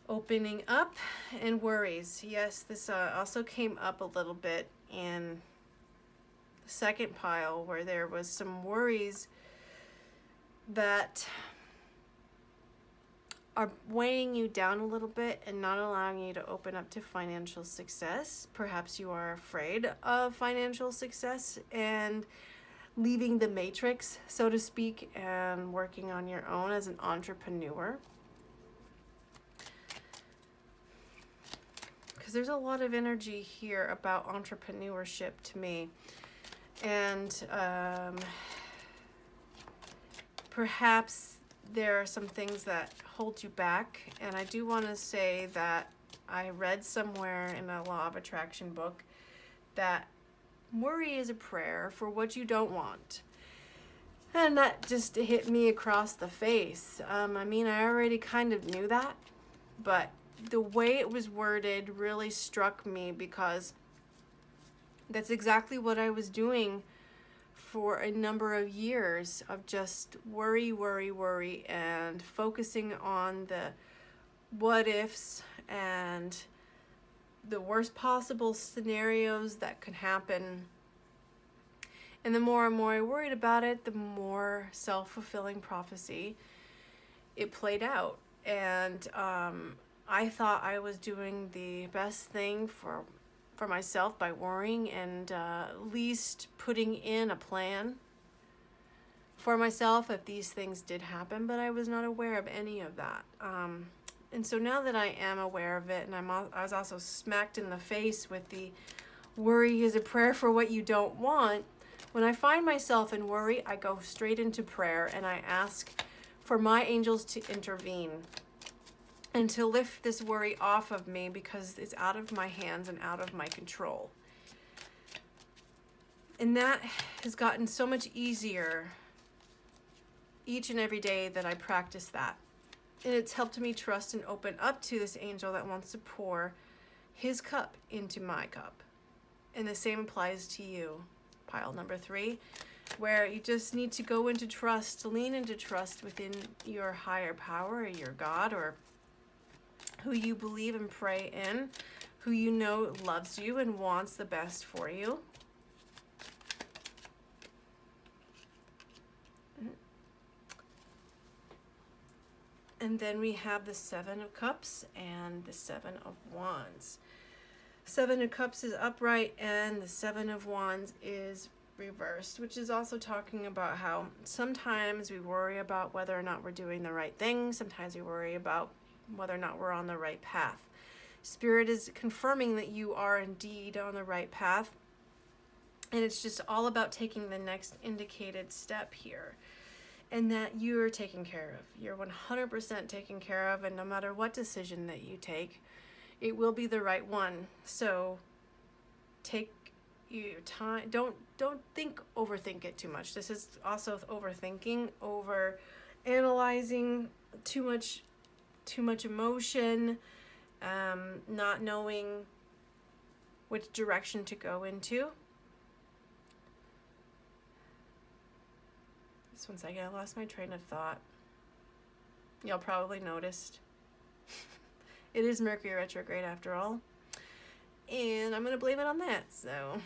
Opening up and worries. Yes, this also came up a little bit in the second pile, where there was some worries that are weighing you down a little bit and not allowing you to open up to financial success. Perhaps you are afraid of financial success and leaving the matrix, so to speak, and working on your own as an entrepreneur. There's a lot of energy here about entrepreneurship to me, and perhaps there are some things that hold you back. And I do want to say that I read somewhere in a law of attraction book that worry is a prayer for what you don't want, and that just hit me across the face. I mean, I already kind of knew that, but the way it was worded really struck me, because that's exactly what I was doing for a number of years, of just worry, and focusing on the what ifs and the worst possible scenarios that could happen. And the more and more I worried about it, the more self-fulfilling prophecy it played out. And I thought I was doing the best thing for myself by worrying and at least putting in a plan for myself if these things did happen, but I was not aware of any of that. And so now that I am aware of it, and I was also smacked in the face with the worry is a prayer for what you don't want, when I find myself in worry, I go straight into prayer and I ask for my angels to intervene and to lift this worry off of me, because it's out of my hands and out of my control. And that has gotten so much easier each and every day that I practice that. And it's helped me trust and open up to this angel that wants to pour his cup into my cup. And the same applies to you, pile number 3, where you just need to go into trust, lean into trust within your higher power or your God, or who you believe and pray in, who you know loves you and wants the best for you. And then we have the 7 of Cups and the 7 of Wands. 7 of Cups is upright and the 7 of Wands is reversed, which is also talking about how sometimes we worry about whether or not we're doing the right thing. Sometimes we worry about whether or not we're on the right path. Spirit is confirming that you are indeed on the right path. And it's just all about taking the next indicated step here. And that you're taken care of. You're 100% taken care of, and no matter what decision that you take, it will be the right one. So take your time. Don't overthink it too much. This is also overthinking, over analyzing, too much emotion, not knowing which direction to go into. Just one second, I lost my train of thought. Y'all probably noticed. It is Mercury retrograde after all. And I'm going to blame it on that, so.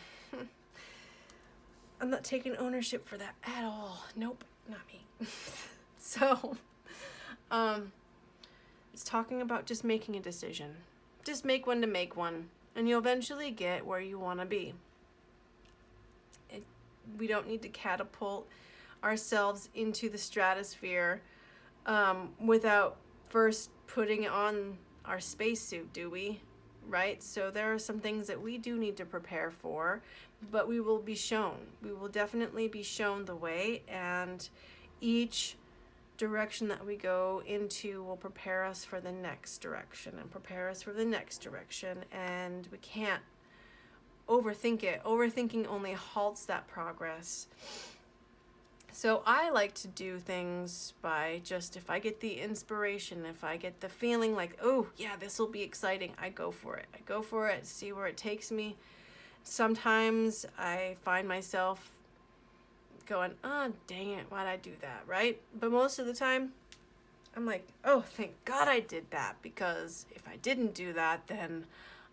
I'm not taking ownership for that at all. Nope, not me. So, it's talking about just making a decision. Just make one to make one. And you'll eventually get where you want to be. We don't need to catapult ourselves into the stratosphere without first putting on our spacesuit, do we? Right? So there are some things that we do need to prepare for, but we will be shown. We will definitely be shown the way, and each direction that we go into will prepare us for the next direction and prepare us for the next direction, and we can't overthink it. Overthinking only halts that progress. So I like to do things by just, if I get the inspiration, if I get the feeling like, oh yeah, this will be exciting, I go for it. I go for it, see where it takes me. Sometimes I find myself going, oh, dang it, why'd I do that, right? But most of the time, I'm like, oh, thank God I did that, because if I didn't do that, then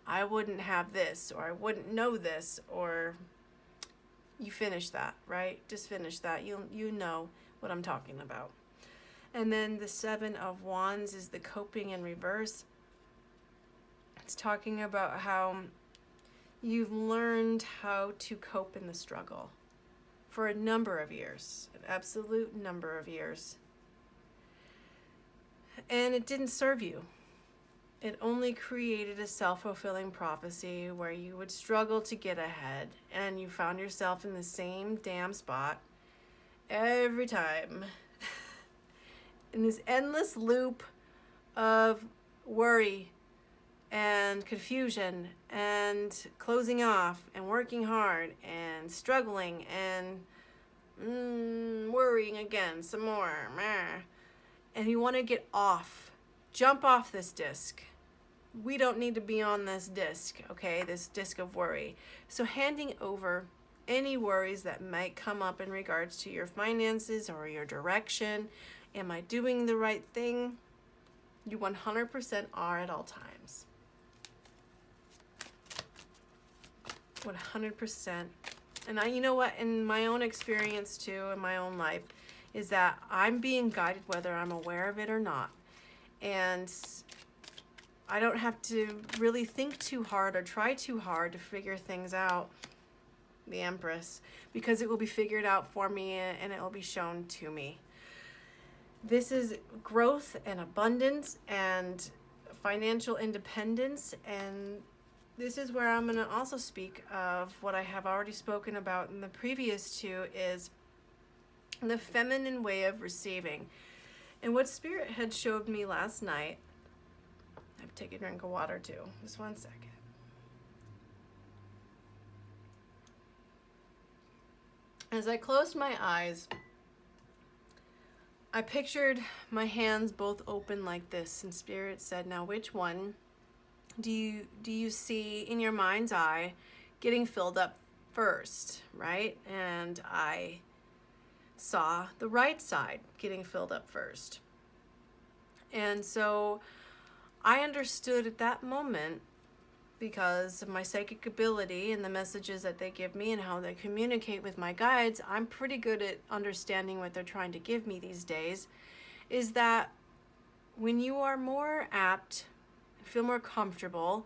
I wouldn't have this, or I wouldn't know this, or... You finish that, right? Just finish that. You know what I'm talking about. And then the 7 of Wands is the coping in reverse. It's talking about how you've learned how to cope in the struggle for a number of years, an absolute number of years. And it didn't serve you. It only created a self-fulfilling prophecy where you would struggle to get ahead, and you found yourself in the same damn spot every time. In this endless loop of worry and confusion and closing off and working hard and struggling and worrying again some more. And you want to get off. Jump off this disc. We don't need to be on this disc, okay? This disc of worry. So handing over any worries that might come up in regards to your finances or your direction. Am I doing the right thing? You 100% are at all times. 100%. And you know what, in my own experience too, in my own life, is that I'm being guided whether I'm aware of it or not. And I don't have to really think too hard or try too hard to figure things out, the Empress, because it will be figured out for me and it will be shown to me. This is growth and abundance and financial independence, and this is where I'm going to also speak of what I have already spoken about in the previous two, is the feminine way of receiving. And what Spirit had showed me last night, I have to take a drink of water too, just one second. As I closed my eyes, I pictured my hands both open like this, and Spirit said, now which one do you see in your mind's eye getting filled up first, right? And I saw the right side getting filled up first. And so I understood at that moment, because of my psychic ability and the messages that they give me and how they communicate with my guides, I'm pretty good at understanding what they're trying to give me these days, is that when you are more apt, feel more comfortable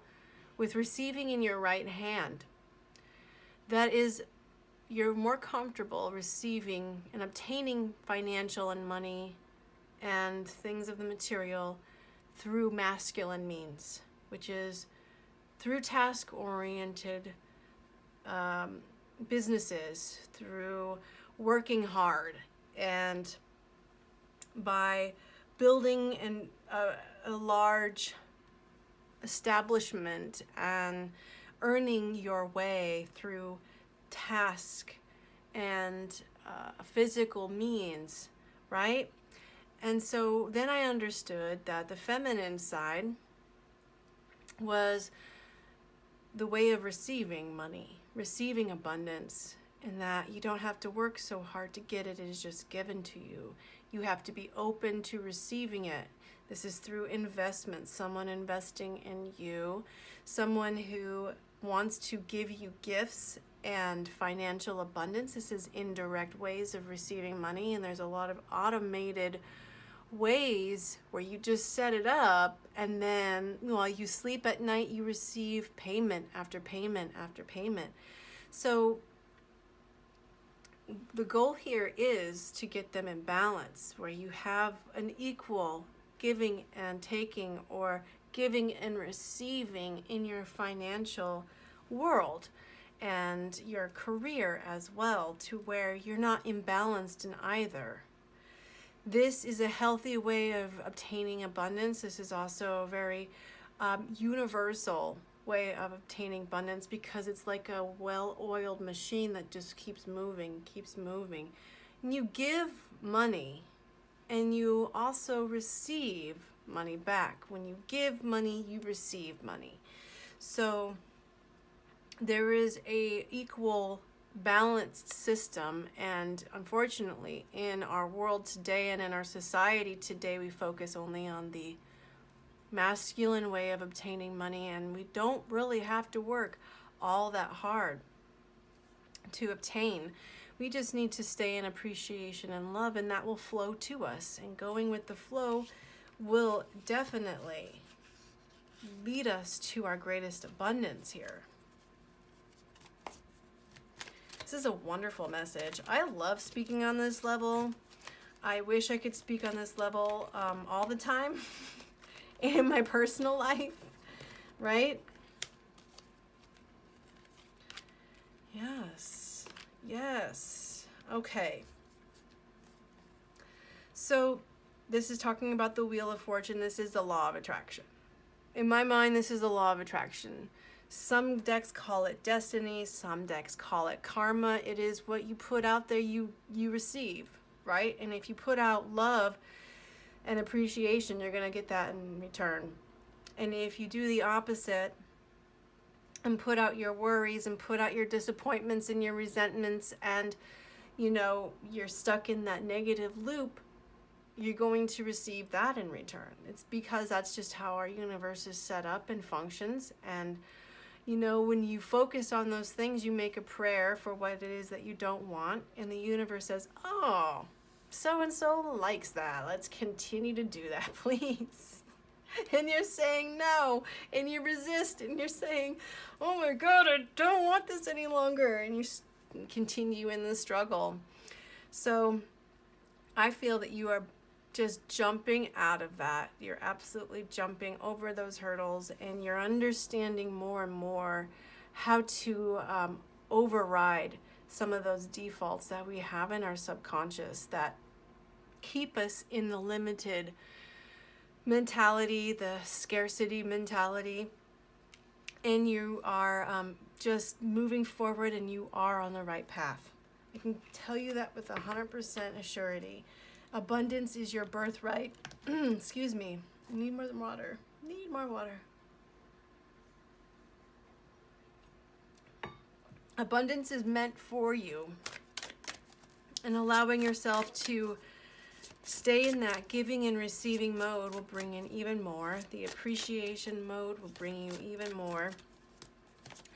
with receiving in your right hand, that is, you're more comfortable receiving and obtaining financial and money and things of the material through masculine means, which is through task-oriented businesses, through working hard, and by building a large establishment and earning your way through task and physical means, right? And so then I understood that the feminine side was the way of receiving money, receiving abundance, and that you don't have to work so hard to get it. It is just given to you. You have to be open to receiving it. This is through investment, someone investing in you, someone who wants to give you gifts and financial abundance. This is indirect ways of receiving money, and there's a lot of automated ways where you just set it up, and then while you sleep at night, you receive payment after payment after payment. So the goal here is to get them in balance, where you have an equal giving and taking, or giving and receiving in your financial world and your career as well, to where you're not imbalanced in either. This is a healthy way of obtaining abundance. This is also a very universal way of obtaining abundance, because it's like a well-oiled machine that just keeps moving, keeps moving. And you give money, and you also receive money back. When you give money, you receive money. So there is a equal balanced system, and unfortunately in our world today and in our society today, we focus only on the masculine way of obtaining money, and we don't really have to work all that hard to obtain. We just need to stay in appreciation and love, and that will flow to us, and going with the flow will definitely lead us to our greatest abundance here. This is a wonderful message. I love speaking on this level. I wish I could speak on this level all the time in my personal life, right? Yes, yes. Okay. So this is talking about the Wheel of Fortune. This is the law of attraction. In my mind, this is the law of attraction. Some decks call it destiny, some decks call it karma. It is what you put out there, you receive, right? And if you put out love and appreciation, you're going to get that in return. And if you do the opposite and put out your worries and put out your disappointments and your resentments, and you're stuck in that negative loop, you're going to receive that in return. It's because that's just how our universe is set up and functions. And when you focus on those things, you make a prayer for what it is that you don't want, and the universe says, oh, so-and-so likes that. Let's continue to do that, please. And you're saying no, and you resist, and you're saying, oh my God, I don't want this any longer, and you continue in the struggle. So I feel that you are just jumping out of that. You're absolutely jumping over those hurdles, and you're understanding more and more how to override some of those defaults that we have in our subconscious that keep us in the limited mentality, the scarcity mentality. And you are just moving forward, and you are on the right path. I can tell you that with 100% assurity. Abundance is your birthright. Excuse me. I need more water. Need more water. Abundance is meant for you. And allowing yourself to stay in that giving and receiving mode will bring in even more. The appreciation mode will bring you even more.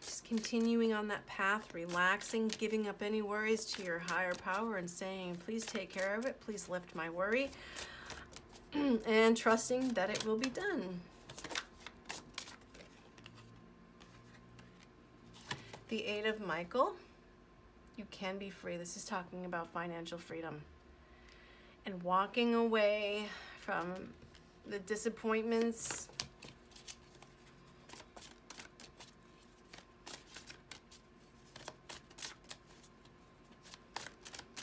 Just continuing on that path, relaxing, giving up any worries to your higher power and saying, please take care of it. Please lift my worry. And trusting that it will be done. The Eight of Michael. You can be free. This is talking about financial freedom. And walking away from the disappointments.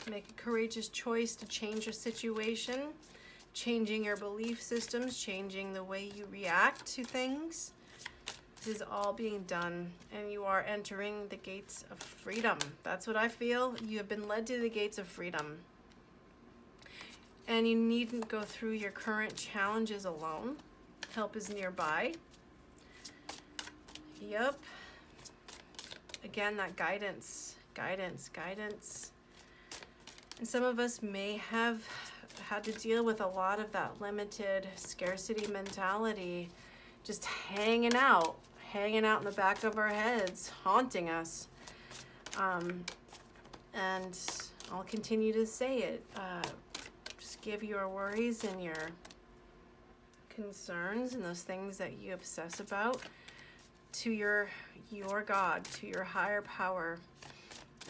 Make a courageous choice to change your situation, changing your belief systems, changing the way you react to things. This is all being done, and you are entering the gates of freedom. That's what I feel. You have been led to the gates of freedom. And you needn't go through your current challenges alone. Help is nearby. Yep. Again, that guidance. And some of us may have had to deal with a lot of that limited scarcity mentality just hanging out in the back of our heads, haunting us. And I'll continue to say it. Just give your worries and your concerns and those things that you obsess about to your God, to your higher power,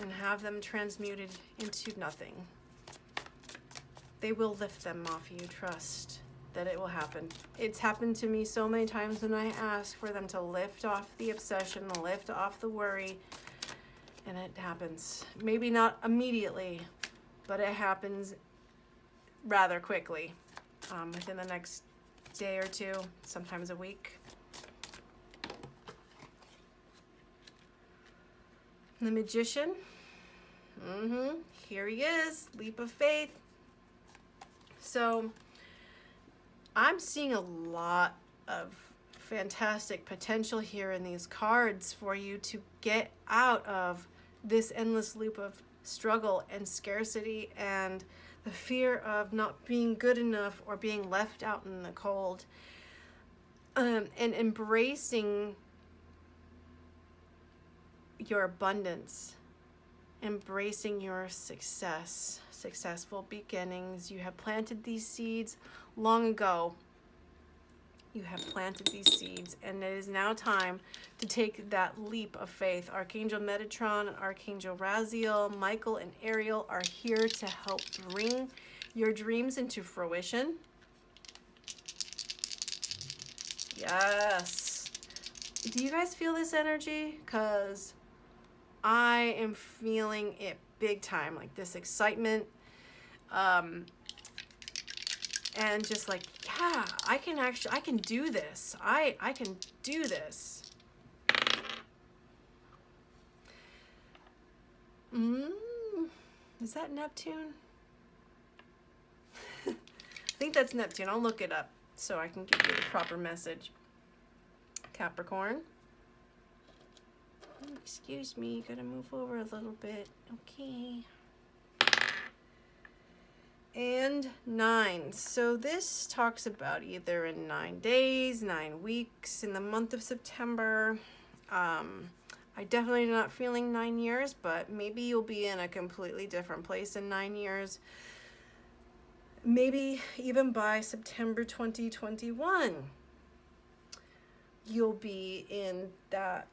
and have them transmuted into nothing. They will lift them off you. Trust that it will happen. It's happened to me so many times when I ask for them to lift off the obsession, lift off the worry, and it happens. Maybe not immediately, but it happens rather quickly, within the next day or two, sometimes a week. The Magician. Here he is. Leap of faith. So I'm seeing a lot of fantastic potential here in these cards for you to get out of this endless loop of struggle and scarcity and the fear of not being good enough or being left out in the cold, and embracing your abundance, embracing your success, successful beginnings. You have planted these seeds long ago. You have planted these seeds, and it is now time to take that leap of faith. Archangel Metatron and Archangel Raziel, Michael and Ariel are here to help bring your dreams into fruition. Yes. Do you guys feel this energy? Because I am feeling it big time, like this excitement. And just like, yeah, I can do this. I can do this. Is that Neptune? I think that's Neptune. I'll look it up so I can give you the proper message. Capricorn. Excuse me, gotta move over a little bit. Okay. And 9. So this talks about either in 9 days, 9 weeks, in the month of September. I definitely not feeling 9 years, but maybe you'll be in a completely different place in 9 years. Maybe even by September 2021, you'll be in that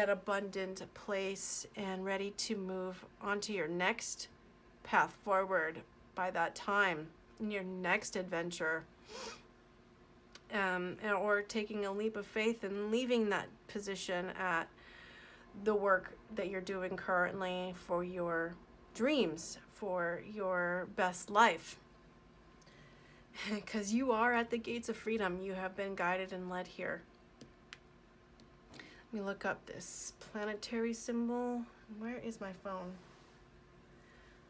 abundant place and ready to move onto your next path forward by that time, in your next adventure, or taking a leap of faith and leaving that position at the work that you're doing currently for your dreams, for your best life. Because you are at the gates of freedom. You have been guided and led here. Let me look up this planetary symbol. Where is my phone?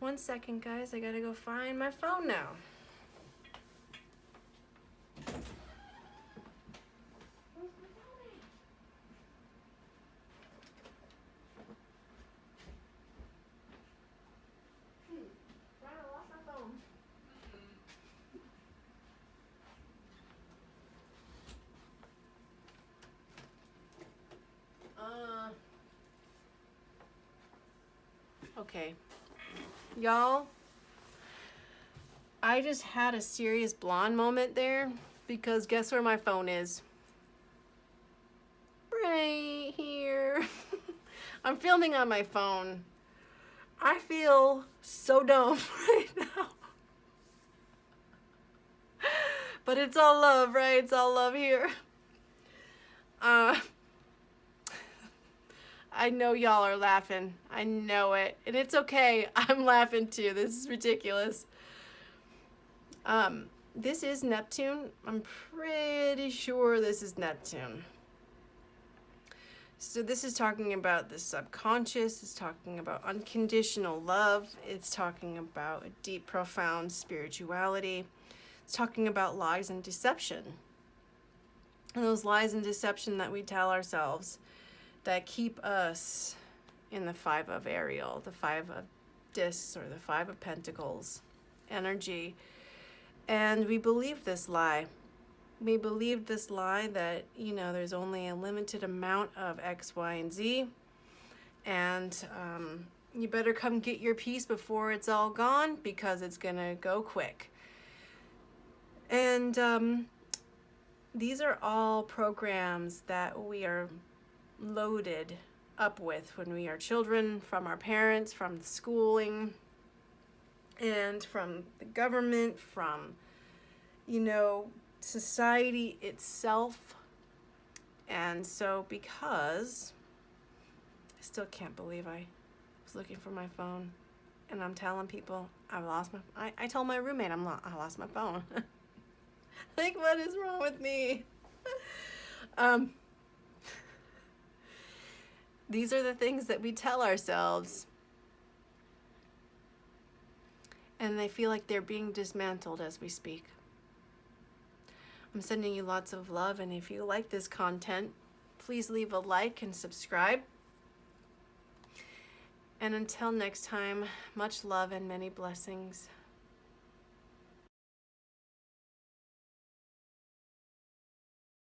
1 second, guys. I gotta go find my phone now. Okay. Y'all, I just had a serious blonde moment there because guess where my phone is? Right here. I'm filming on my phone. I feel so dumb right now. But it's all love, right? It's all love here. I know y'all are laughing. I know it. And it's okay. I'm laughing too. This is ridiculous. This is Neptune. I'm pretty sure this is Neptune. So this is talking about the subconscious. It's talking about unconditional love. It's talking about a deep, profound spirituality. It's talking about lies and deception. And those lies and deception that we tell ourselves that keep us in the 5 of Eyal, the 5 of discs, or the 5 of pentacles energy. And we believe this lie. We believe this lie that, you know, there's only a limited amount of X, Y, and Z. And you better come get your piece before it's all gone because it's going to go quick. And these are all programs that we are loaded up with when we are children, from our parents, from schooling, and from the government, from, you know, society itself. And so because I still can't believe I was looking for my phone and I'm telling people I've lost my, I told my roommate I lost my phone. Like, what is wrong with me? These are the things that we tell ourselves, and they feel like they're being dismantled as we speak. I'm sending you lots of love, and if you like this content, please leave a like and subscribe. And until next time, much love and many blessings.